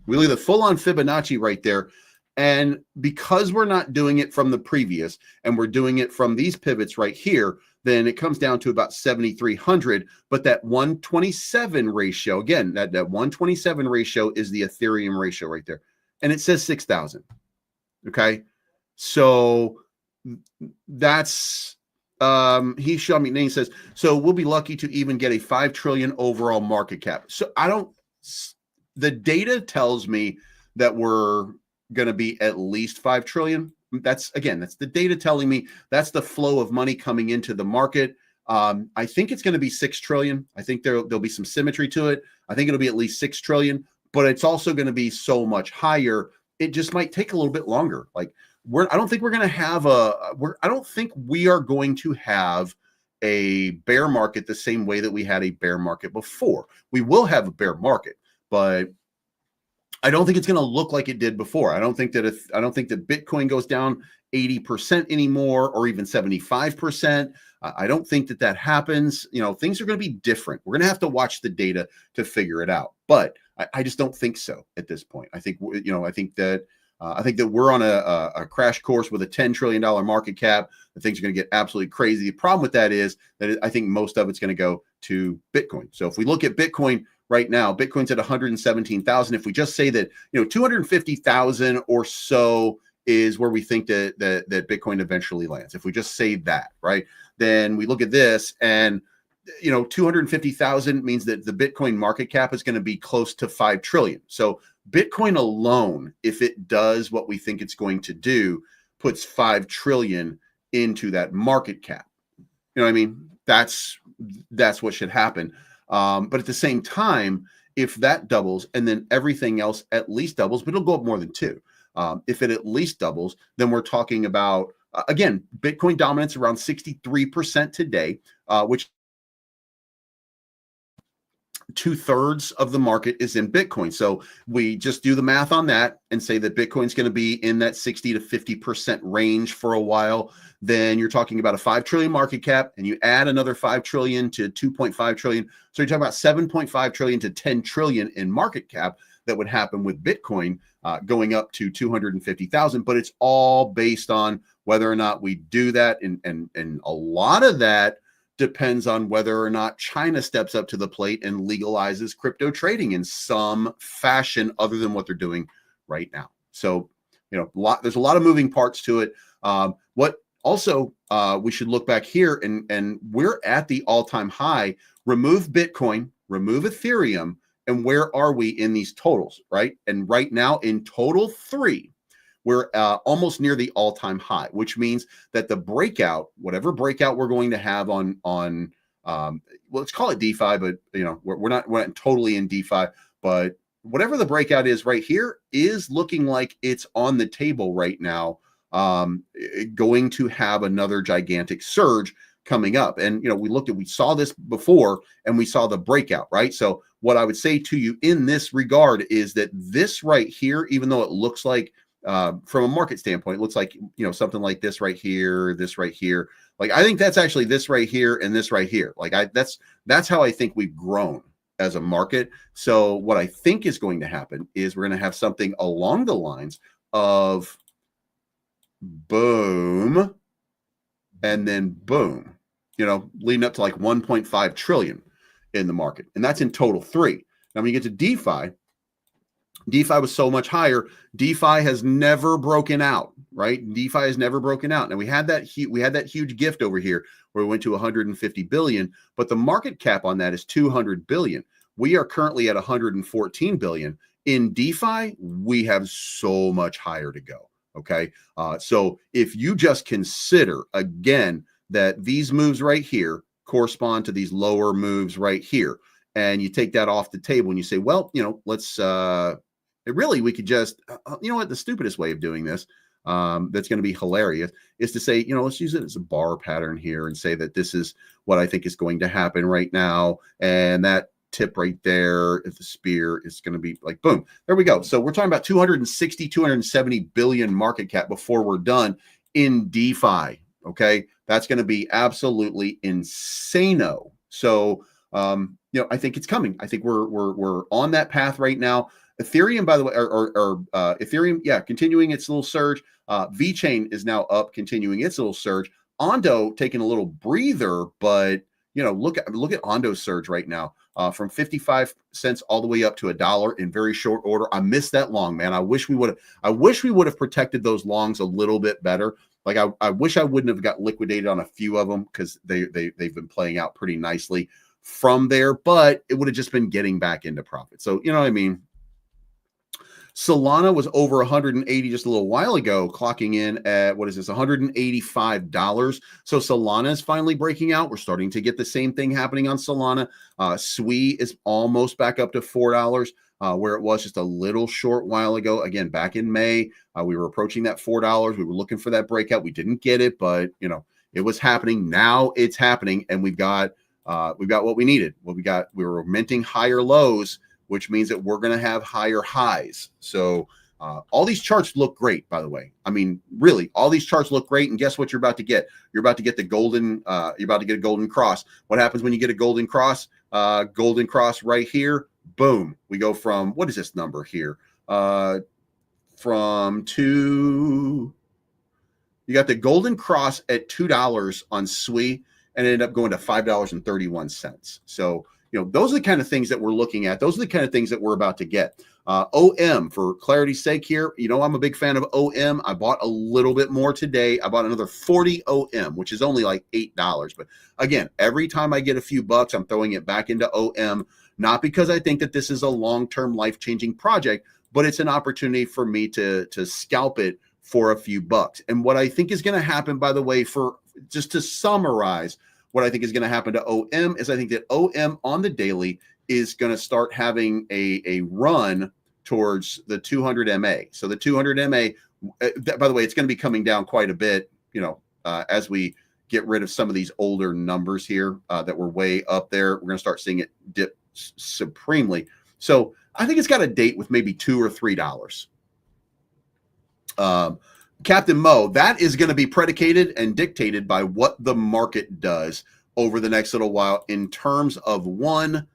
We look at the full-on Fibonacci right there. And because we're not doing it from the previous and we're doing it from these pivots right here, then it comes down to about 7,300. But that 127 ratio, again, that 127 ratio is the Ethereum ratio right there. And it says 6,000. Okay. So that's, he showed me, and he says, so we'll be lucky to even get a 5 trillion overall market cap. So the data tells me that we're going to be at least 5 trillion. That's the data telling me that's the flow of money coming into the market. I think it's going to be 6 trillion. I think there'll be some symmetry to it. I think it'll be at least 6 trillion, but it's also going to be so much higher. It just might take a little bit longer. Like I don't think we're going to have I don't think we are going to have a bear market the same way that we had a bear market before. We will have a bear market, but I don't think it's going to look like it did before. I don't think that Bitcoin goes down 80% anymore or even 75%. I don't think that happens. Things are going to be different. We're going to have to watch the data to figure it out. But I just don't think so at this point. I think that we're on a crash course with a $10 trillion market cap. The things are going to get absolutely crazy. The problem with that is that I think most of it's going to go to Bitcoin. So if we look at Bitcoin right now, Bitcoin's at 117,000. If we just say that 250,000 or so is where we think that Bitcoin eventually lands. If we just say that, right, then we look at this and 250,000 means that the Bitcoin market cap is going to be close to 5 trillion. So Bitcoin alone, if it does what we think it's going to do, puts 5 trillion into that market cap. You know what I mean? That's what should happen. But at the same time, if that doubles and then everything else at least doubles, but it'll go up more than 2. If it at least doubles, then we're talking about, again, Bitcoin dominance around 63% today, which 2/3 of the market is in Bitcoin. So we just do the math on that and say that Bitcoin's going to be in that 60 to 50% range for a while. Then you're talking about a 5 trillion market cap, and you add another 5 trillion to 2.5 trillion. So you're talking about 7.5 trillion to 10 trillion in market cap that would happen with Bitcoin going up to 250,000. But it's all based on whether or not we do that. And a lot of that depends on whether or not China steps up to the plate and legalizes crypto trading in some fashion other than what they're doing right now. So, there's a lot of moving parts to it. What also we should look back here, and we're at the all-time high. Remove Bitcoin, remove Ethereum, and where are we in these totals, right? And right now in total 3, we're almost near the all-time high, which means that the breakout, whatever breakout we're going to have on well, let's call it DeFi, but we're not totally in DeFi, but whatever the breakout is right here is looking like it's on the table right now, going to have another gigantic surge coming up. And we saw this before, and we saw the breakout, right? So what I would say to you in this regard is that this right here, even though it looks like from a market standpoint, it looks like something like this right here, this right here. Like, I think that's actually this right here and this right here. Like, that's how I think we've grown as a market. So what I think is going to happen is we're going to have something along the lines of boom and then boom, leading up to like 1.5 trillion in the market. And that's in total 3. Now, when you get to DeFi was so much higher. DeFi has never broken out, right? DeFi has never broken out. Now, we had that huge gift over here where we went to 150 billion, but the market cap on that is 200 billion. We are currently at 114 billion. In DeFi, we have so much higher to go. Okay. So if you just consider again that these moves right here correspond to these lower moves right here, and you take that off the table and you say, well, let's really, we could just, the stupidest way of doing this, that's going to be hilarious, is to say, let's use it as a bar pattern here and say that this is what I think is going to happen right now. And that tip right there, if the spear is going to be like, boom, there we go. So we're talking about 260, 270 billion market cap before we're done in DeFi. Okay. That's going to be absolutely insano. So, I think it's coming. I think we're on that path right now. Ethereum, by the way, or Ethereum, continuing its little surge. VeChain is now up, continuing its little surge. Ondo taking a little breather, but look at Ondo's surge right now, from 55 cents all the way up to $1 in very short order. I missed that long, man. I wish we would have protected those longs a little bit better. Like I wish I wouldn't have got liquidated on a few of them, because they've been playing out pretty nicely from there, but it would have just been getting back into profit. So you know what I mean. Solana was over 180 just a little while ago, clocking in at, what is this, $185. So Solana is finally breaking out. We're starting to get the same thing happening on Solana. SWI is almost back up to $4, where it was just a little short while ago. Again, back in May, we were approaching that $4. We were looking for that breakout. We didn't get it, but it was happening. Now it's happening, and we've got what we needed. We were minting higher lows, which means that we're going to have higher highs. So all these charts look great, by the way. I mean, really, all these charts look great. And guess what you're about to get? You're about to get the golden, you're about to get a golden cross. What happens when you get a golden cross? Golden cross right here. Boom. We go from, what is this number here? From you got the golden cross at $2 on SWI, and it ended up going to $5.31. So, those are the kind of things that we're looking at. Those are the kind of things that we're about to get. OM, for clarity's sake here, I'm a big fan of OM. I bought a little bit more today. I bought another 40 OM, which is only like $8. But again, every time I get a few bucks, I'm throwing it back into OM, not because I think that this is a long-term life-changing project, but it's an opportunity for me to scalp it for a few bucks. And what I think is going to happen, by the way, for just to summarize, what I think is going to happen to OM is I think that OM on the daily is going to start having a run towards the 200 MA. So the 200 MA, by the way, it's going to be coming down quite a bit, as we get rid of some of these older numbers here that were way up there. We're going to start seeing it dip supremely. So I think it's got a date with maybe $2 or $3. Captain Mo, that is going to be predicated and dictated by what the market does over the next little while in terms of one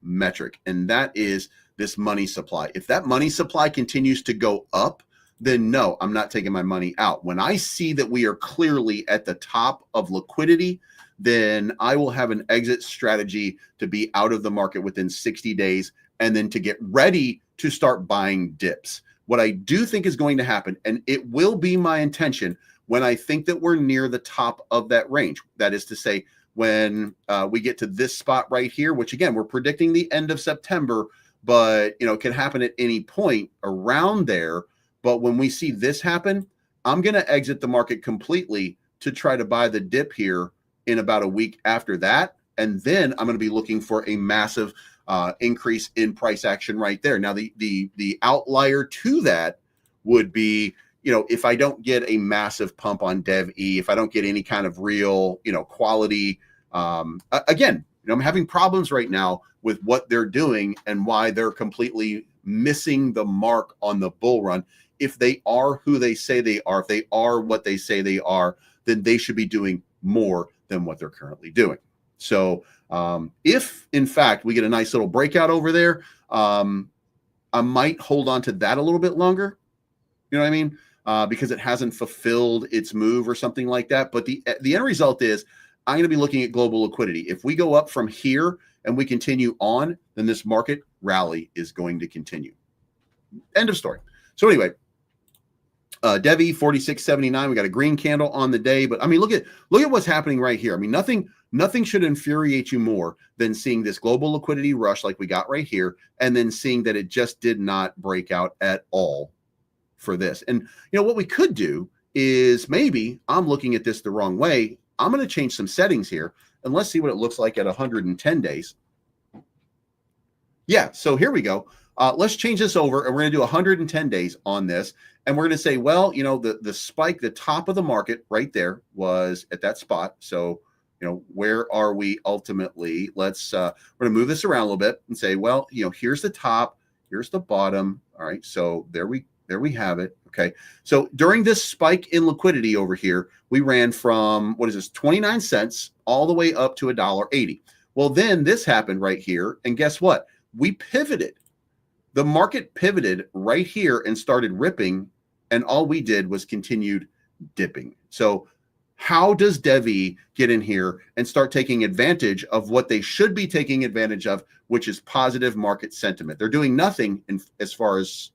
metric, and that is this money supply. If that money supply continues to go up, then no, I'm not taking my money out. When I see that we are clearly at the top of liquidity, then I will have an exit strategy to be out of the market within 60 days and then to get ready to start buying dips. What I do think is going to happen, and it will be my intention when I think that we're near the top of that range. That is to say, when we get to this spot right here, which again, we're predicting the end of September, but it can happen at any point around there. But when we see this happen, I'm going to exit the market completely to try to buy the dip here in about a week after that. And then I'm going to be looking for a massive increase in price action right there. Now, the outlier to that would be, if I don't get a massive pump on DevE, if I don't get any kind of real, quality, again, I'm having problems right now with what they're doing and why they're completely missing the mark on the bull run. If they are who they say they are, if they are what they say they are, then they should be doing more than what they're currently doing. So if in fact we get a nice little breakout over there, I might hold on to that a little bit longer. You know what I mean? Because it hasn't fulfilled its move or something like that. But the end result is I'm going to be looking at global liquidity. If we go up from here and we continue on, then this market rally is going to continue. End of story. So anyway, DevE 46.79. We got a green candle on the day, but I mean, look at what's happening right here. I mean, nothing should infuriate you more than seeing this global liquidity rush like we got right here, and then seeing that it just did not break out at all for this. And what we could do is, maybe I'm looking at this the wrong way. I'm going to change some settings here, and let's see what it looks like at 110 days. Yeah, so here we go. Let's change this over, and we're going to do 110 days on this. And we're going to say, well, the spike, the top of the market right there was at that spot. So, where are we ultimately? Let's, we're going to move this around a little bit and say, well, here's the top, here's the bottom. All right. So there we have it. Okay. So during this spike in liquidity over here, we ran from, 29 cents all the way up to $1.80. Well, then this happened right here. And guess what? We pivoted. The market pivoted right here and started ripping, and all we did was continued dipping. So how does DevE get in here and start taking advantage of what they should be taking advantage of, which is positive market sentiment? They're doing nothing as far as,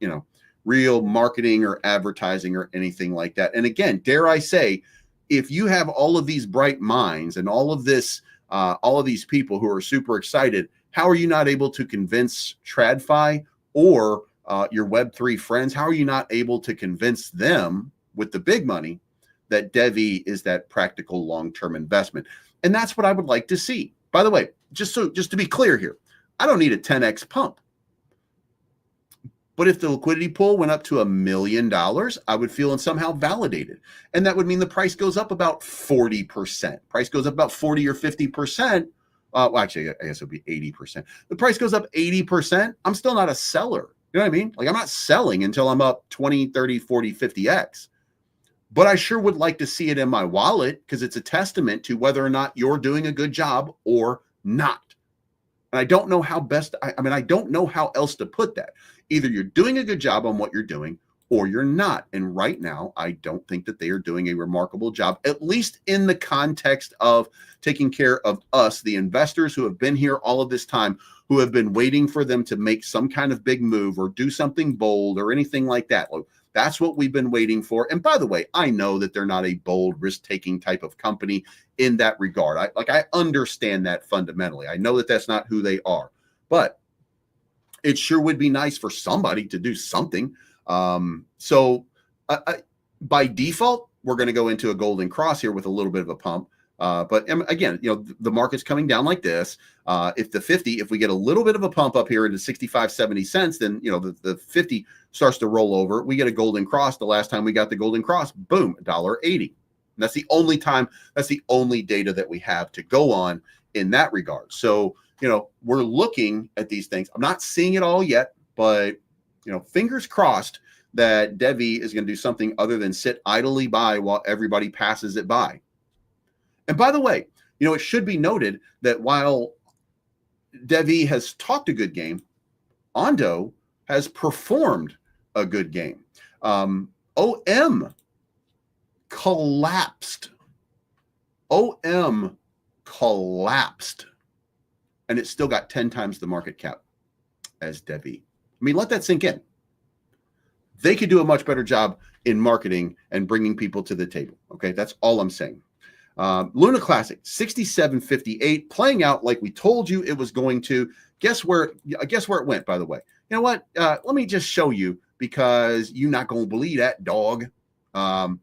real marketing or advertising or anything like that. And again, dare I say, if you have all of these bright minds and all of these people who are super excited, how are you not able to convince TradFi or your Web3 friends? How are you not able to convince them with the big money that DevE is that practical long-term investment? And that's what I would like to see. By the way, just to be clear here, I don't need a 10x pump. But if the liquidity pool went up to $1 million, I would feel somehow validated. And that would mean the price goes up about 40%. Price goes up about 40 or 50%. Well, actually, I guess it would be 80%. The price goes up 80%. I'm still not a seller. You know what I mean? Like, I'm not selling until I'm up 20, 30, 40, 50x. But I sure would like to see it in my wallet, because it's a testament to whether or not you're doing a good job or not. And I don't know how I don't know how else to put that. Either you're doing a good job on what you're doing, or you're not. And right now, I don't think that they are doing a remarkable job, at least in the context of taking care of us, the investors who have been here all of this time, who have been waiting for them to make some kind of big move or do something bold or anything like that. That's what we've been waiting for. And by the way, I know that they're not a bold, risk-taking type of company in that regard. I understand that fundamentally. I know that that's not who they are. But it sure would be nice for somebody to do something. So by default, we're going to go into a golden cross here with a little bit of a pump. But again, the market's coming down like this. If we get a little bit of a pump up here into 65, 70 cents, then, the 50 starts to roll over. We get a golden cross. The last time we got the golden cross, boom, $1.80. And that's the only data that we have to go on in that regard. So, we're looking at these things. I'm not seeing it all yet, but, fingers crossed that DevE is going to do something other than sit idly by while everybody passes it by. And by the way, it should be noted that while DevE has talked a good game, Ondo has performed a good game. OM collapsed. OM collapsed. And it still got 10 times the market cap as DevE. I mean, let that sink in. They could do a much better job in marketing and bringing people to the table. Okay, that's all I'm saying. Luna Classic 67.58, playing out like we told you it was going to. Guess where it went, by the way. You know what? Let me just show you, because you're not going to believe that, dog. 1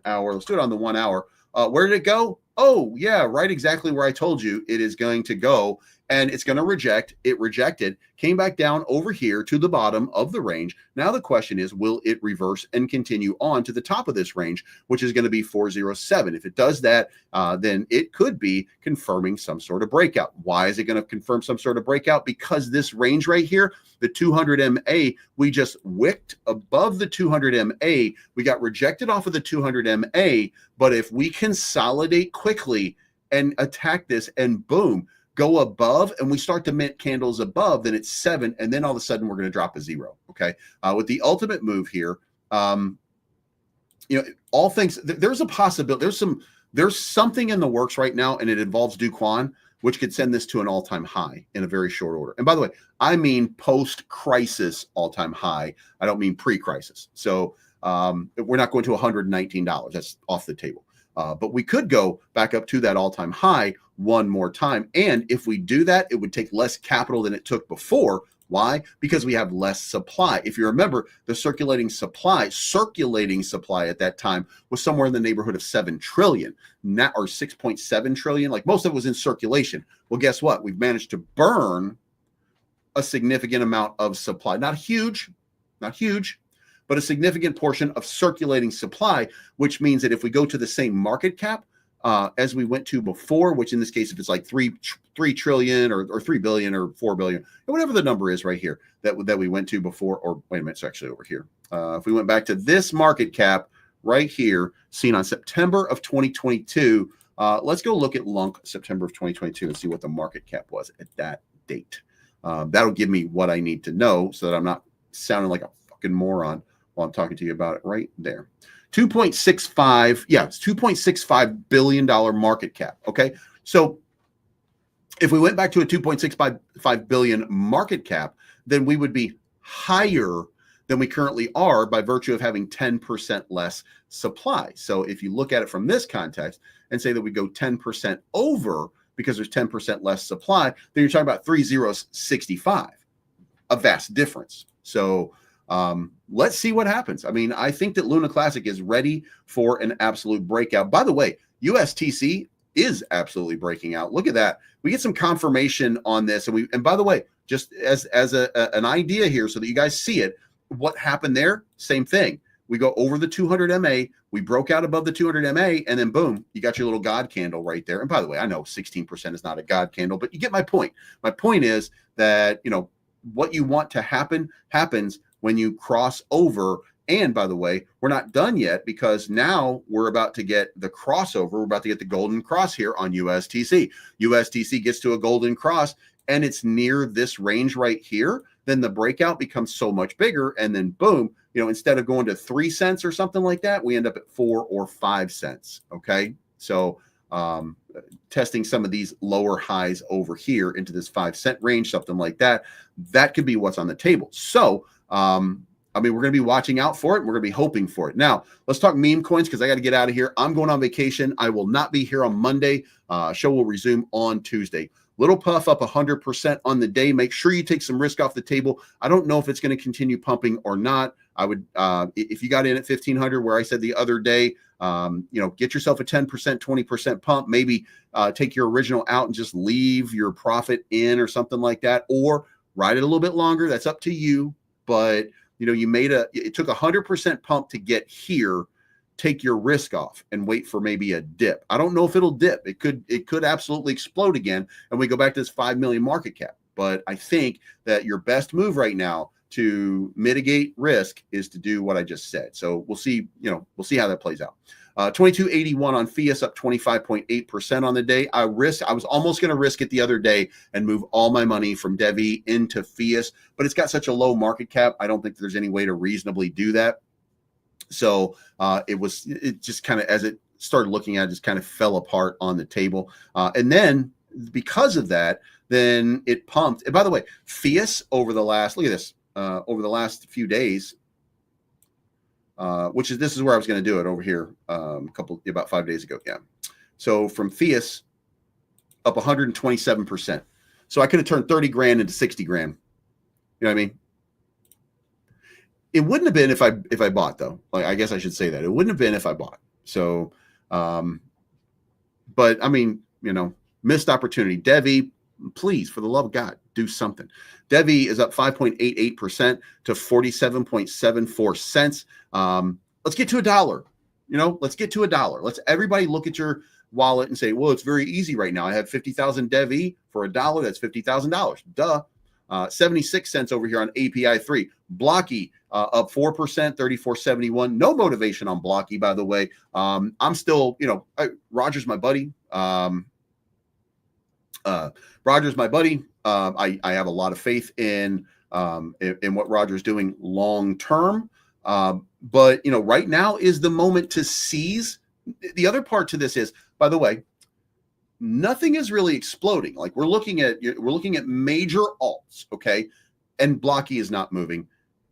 hour. Let's do it on the 1 hour. Where did it go? Oh, yeah, right exactly where I told you it is going to go. And it's going to reject. It rejected, came back down over here to the bottom of the range. Now the question is, will it reverse and continue on to the top of this range, which is going to be 407? If it does that, then it could be confirming some sort of breakout. Why is it going to confirm some sort of breakout? Because this range right here, the 200 MA, we just wicked above the 200 MA. We got rejected off of the 200 MA. But if we consolidate quickly and attack this and boom, go above, and we start to mint candles above, then it's 7, and then all of a sudden we're going to drop a 0. Okay, with the ultimate move here, all things, there's a possibility. There's something in the works right now, and it involves Duquan, which could send this to an all-time high in a very short order. And by the way, I mean post-crisis all-time high. I don't mean pre-crisis. So we're not going to $119. That's off the table. But we could go back up to that all-time high one more time. And if we do that, it would take less capital than it took before. Why? Because we have less supply. If you remember, the circulating supply at that time was somewhere in the neighborhood of 7 trillion, or 6.7 trillion. Like, most of it was in circulation. Well, guess what? We've managed to burn a significant amount of supply. Not huge, but a significant portion of circulating supply, which means that if we go to the same market cap as we went to before, which in this case, if it's like 3 trillion or 3 billion or 4 billion, or whatever the number is right here that we went to before, or wait a minute, it's actually over here. If we went back to this market cap right here, seen on September of 2022, let's go look at Lunk September of 2022 and see what the market cap was at that date. That'll give me what I need to know so that I'm not sounding like a fucking moron while I'm talking to you about it right there. 2.65, yeah, it's $2.65 billion market cap. Okay, so if we went back to a 2.65 billion market cap, then we would be higher than we currently are by virtue of having 10% less supply. So if you look at it from this context and say that we go 10% over because there's 10% less supply, then you're talking about 3065, a vast difference. So let's see what happens. I mean, I think that Luna Classic is ready for an absolute breakout. By the way, USTC is absolutely breaking out. Look at that. We get some confirmation on this. And by the way, just as an idea here so that you guys see it, what happened there? Same thing. We go over the 200 MA, we broke out above the 200 MA, and then boom, you got your little God candle right there. And by the way, I know 16% is not a God candle, but you get my point. My point is that, what you want to happen happens when you cross over. And by the way, we're not done yet, because now we're about to get the crossover. We're about to get the golden cross here on USTC. USTC gets to a golden cross and it's near this range right here. Then the breakout becomes so much bigger. And then boom, instead of going to 3 cents or something like that, we end up at 4 or 5 cents. Okay. So testing some of these lower highs over here into this 5 cent range, something like that, that could be what's on the table. So, we're going to be watching out for it. We're going to be hoping for it. Now, let's talk meme coins, because I got to get out of here. I'm going on vacation. I will not be here on Monday. Show will resume on Tuesday. Little puff up 100% on the day. Make sure you take some risk off the table. I don't know if it's going to continue pumping or not. I would, if you got in at 1,500, where I said the other day, get yourself a 10%, 20% pump. Maybe take your original out and just leave your profit in or something like that, or ride it a little bit longer. That's up to you. But it took 100% pump to get here. Take your risk off and wait for maybe a dip. I don't know if it'll dip. It could absolutely explode again, and we go back to this 5 million market cap. But I think that your best move right now to mitigate risk is to do what I just said. So we'll see how that plays out. 2281 on Fiat, up 25.8% on the day. I was almost going to risk it the other day and move all my money from DevE into Fiat, but it's got such a low market cap. I don't think there's any way to reasonably do that. So it just kind of, as it started looking at it, just kind of fell apart on the table. And then because of that, then it pumped. And by the way, Fiat over the last, look at this, over the last few days, this is where I was going to do it over here about 5 days ago. Yeah. So from Fias up 127%. So I could have turned 30 grand into 60 grand. You know what I mean? It wouldn't have been if I bought, though. Like, I guess I should say that. It wouldn't have been if I bought. So, but I mean, missed opportunity. DevE, please, for the love of God, do something. DevE is up 5.88% to 47.74 cents. Let's get to $1. Let's get to $1. Let's everybody look at your wallet and say, well, it's very easy right now. I have 50,000 DevE for $1. That's $50,000. Duh. 76 cents over here on API 3. Blocky up 4%, 34.71. No motivation on Blocky, by the way. I'm still, Roger's my buddy. Roger's my buddy. I have a lot of faith in what Roger's doing long term. But right now is the moment to seize. The other part to this is, by the way, nothing is really exploding. Like we're looking at major alts, okay, and Blocky is not moving.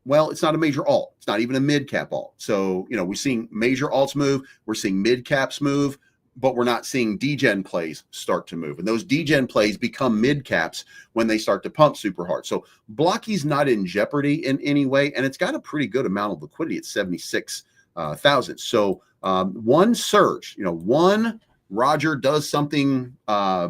Well, it's not a major alt. It's not even a mid cap alt. So we're seeing major alts move. We're seeing mid caps move, but we're not seeing degen plays start to move. And those degen plays become mid caps when they start to pump super hard. So Blocky's not in jeopardy in any way, and it's got a pretty good amount of liquidity at 76,000. So one surge, one Roger does something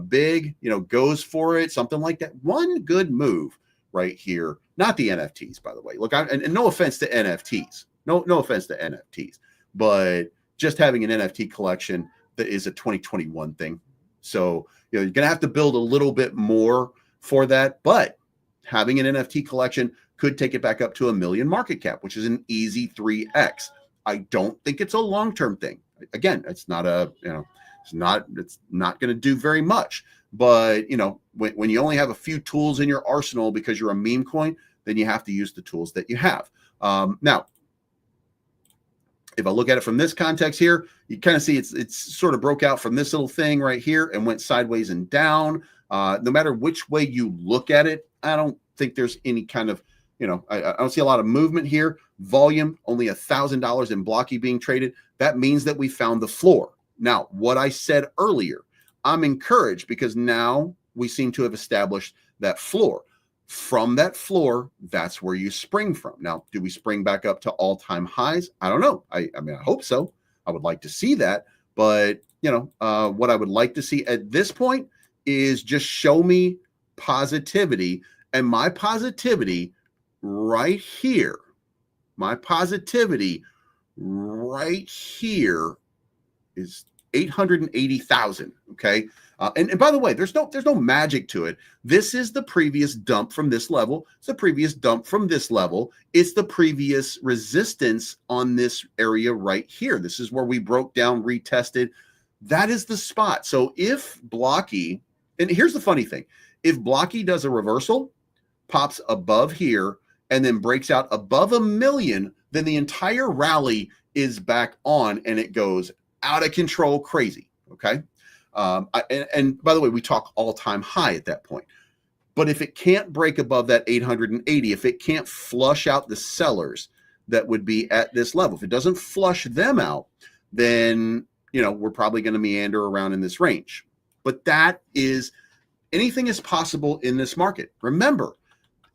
big, goes for it, something like that. One good move right here. Not the NFTs, by the way. Look, and no offense to NFTs. No offense to NFTs. But just having an NFT collection that is a 2021 thing. So, you're going to have to build a little bit more for that. But having an NFT collection could take it back up to 1 million market cap, which is an easy 3x. I don't think it's a long-term thing. Again, it's not it's not going to do very much. But, when you only have a few tools in your arsenal because you're a meme coin, then you have to use the tools that you have. Now, if I look at it from this context here, you kind of see it's sort of broke out from this little thing right here and went sideways and down. No matter which way you look at it, I don't think there's any kind of, I don't see a lot of movement here. Volume, only $1,000 in Blocky being traded. That means that we found the floor. Now, what I said earlier, I'm encouraged because now we seem to have established that floor. From that floor, that's where you spring from. Now, do we spring back up to all-time highs? I don't know. I mean, I hope so. I would like to see that. But, what I would like to see at this point is just show me positivity. And my positivity right here, is 880,000. Okay. And by the way, there's no magic to it. This is the previous dump from this level. It's the previous dump from this level. It's the previous resistance on this area right here. This is where we broke down, retested. That is the spot. So if Blocky, and here's the funny thing, if Blocky does a reversal, pops above here, and then breaks out above 1 million, then the entire rally is back on and it goes out of control crazy. Okay. And by the way, we talk all-time high at that point. But if it can't break above that 880, if it can't flush out the sellers that would be at this level, if it doesn't flush them out, then, we're probably going to meander around in this range. But anything is possible in this market. Remember,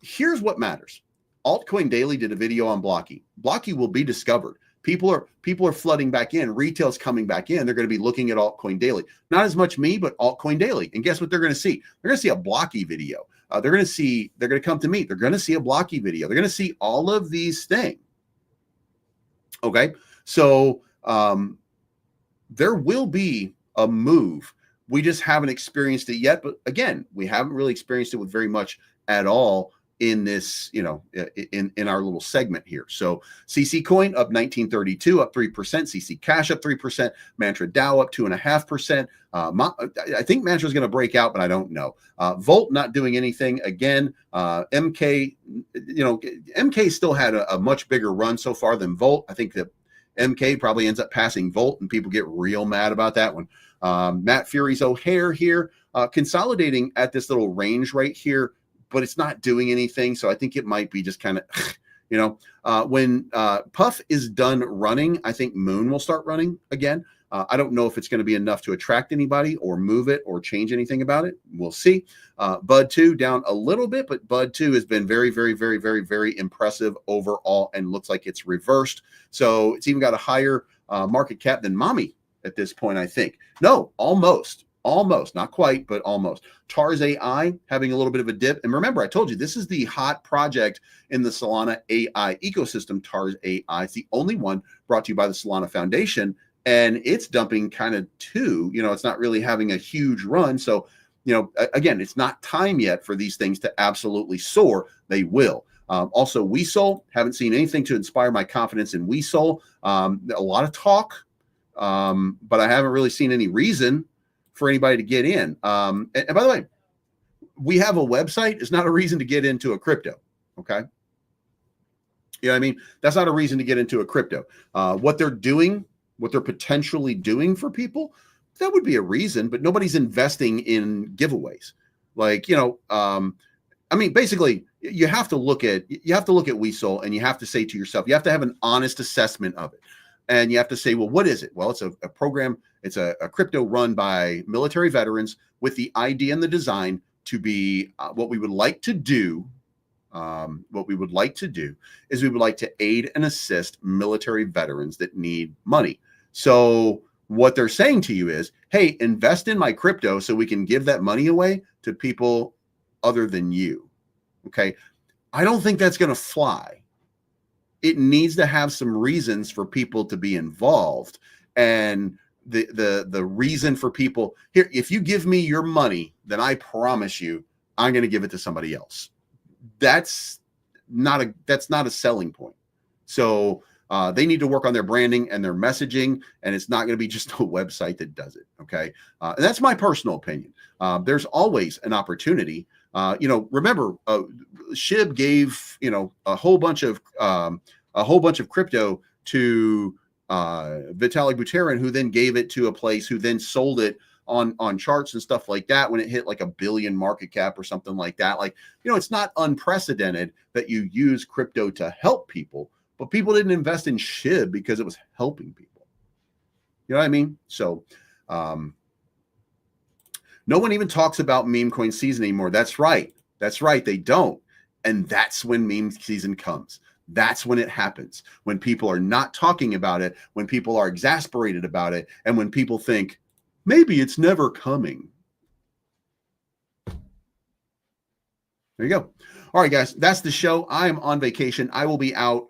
here's what matters. Altcoin Daily did a video on Blocky. Blocky will be discovered. People are flooding back in. Retail's coming back in. They're going to be looking at Altcoin Daily. Not as much me, but Altcoin Daily. And guess what they're going to see? They're going to see a Blocky video. They're going to come to me. They're going to see a Blocky video. They're going to see all of these things. Okay. So there will be a move. We just haven't experienced it yet. But again, we haven't really experienced it with very much at all in this, in our little segment here. So CC Coin up 1932, up 3%. CC Cash up 3%. Mantra DAO up 2.5%. I think Mantra is going to break out, but I don't know. Volt not doing anything again. MK, MK still had a much bigger run so far than Volt. I think that MK probably ends up passing Volt, and people get real mad about that one. Matt Fury's O'Hare here, consolidating at this little range right here, but it's not doing anything. So I think it might be just kind of, When Puff is done running, I think Moon will start running again. I don't know if it's going to be enough to attract anybody or move it or change anything about it. We'll see. Bud 2 down a little bit, but Bud 2 has been very, very, very, very, very impressive overall and looks like it's reversed. So it's even got a higher market cap than Mommy at this point, I think. No, almost, not quite, but almost. Tars AI having a little bit of a dip. And remember, I told you, this is the hot project in the Solana AI ecosystem, Tars AI. It's the only one brought to you by the Solana Foundation. And it's dumping kind of too. It's not really having a huge run. So, again, it's not time yet for these things to absolutely soar. They will. Also, WeSoul, haven't seen anything to inspire my confidence in WeSoul. A lot of talk, but I haven't really seen any reason for anybody to get in. And by the way, we have a website. It's not a reason to get into a crypto. Okay. You know what I mean? That's not a reason to get into a crypto. What they're doing, what they're potentially doing for people, that would be a reason, but nobody's investing in giveaways. Basically you have to look at WeSoul, and you have to say to yourself, you have to have an honest assessment of it. And you have to say, well, what is it? Well, it's a program. It's a crypto run by military veterans with the idea and the design to be what we would like to do. What we would like to do is we would like to aid and assist military veterans that need money. So what they're saying to you is, hey, invest in my crypto so we can give that money away to people other than you. Okay. I don't think that's going to fly. It needs to have some reasons for people to be involved. And the reason for people here, if you give me your money, then I promise you, I'm going to give it to somebody else. That's not a selling point. So they need to work on their branding and their messaging, and it's not going to be just a website that does it. Okay. And that's my personal opinion. There's always an opportunity. Remember, SHIB gave, a whole bunch of crypto to Vitalik Buterin, who then gave it to a place who then sold it on charts and stuff like that when it hit like $1 billion market cap or something like that. It's not unprecedented that you use crypto to help people, but people didn't invest in SHIB because it was helping people. You know what I mean? So no one even talks about meme coin season anymore. That's right. They don't. And that's when meme season comes. That's when it happens. When people are not talking about it, when people are exasperated about it, and when people think, maybe it's never coming. There you go. All right, guys, that's the show. I am on vacation. I will be out.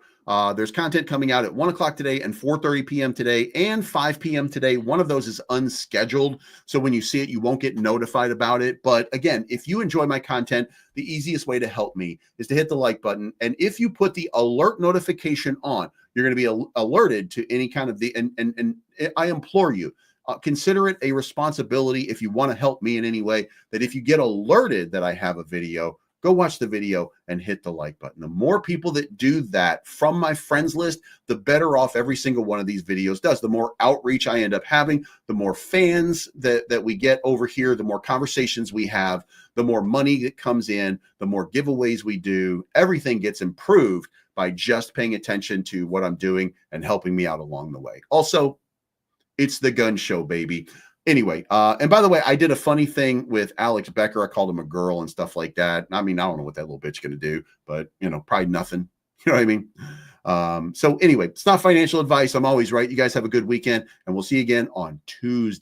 There's content coming out at 1 o'clock today and 4:30 p.m. today and 5 p.m. today. One of those is unscheduled. So when you see it, you won't get notified about it. But again, if you enjoy my content, the easiest way to help me is to hit the like button. And if you put the alert notification on, you're going to be alerted to any kind of and I implore you, consider it a responsibility if you want to help me in any way, that if you get alerted that I have a video, go watch the video and hit the like button. The more people that do that from my friends list, the better off every single one of these videos does. The more outreach I end up having, the more fans that we get over here, the more conversations we have, the more money that comes in, the more giveaways we do. Everything gets improved by just paying attention to what I'm doing and helping me out along the way. Also, it's the gun show, baby. Anyway, and by the way, I did a funny thing with Alex Becker. I called him a girl and stuff like that. I mean, I don't know what that little bitch going to do, but, probably nothing. You know what I mean? So anyway, it's not financial advice. I'm always right. You guys have a good weekend, and we'll see you again on Tuesday.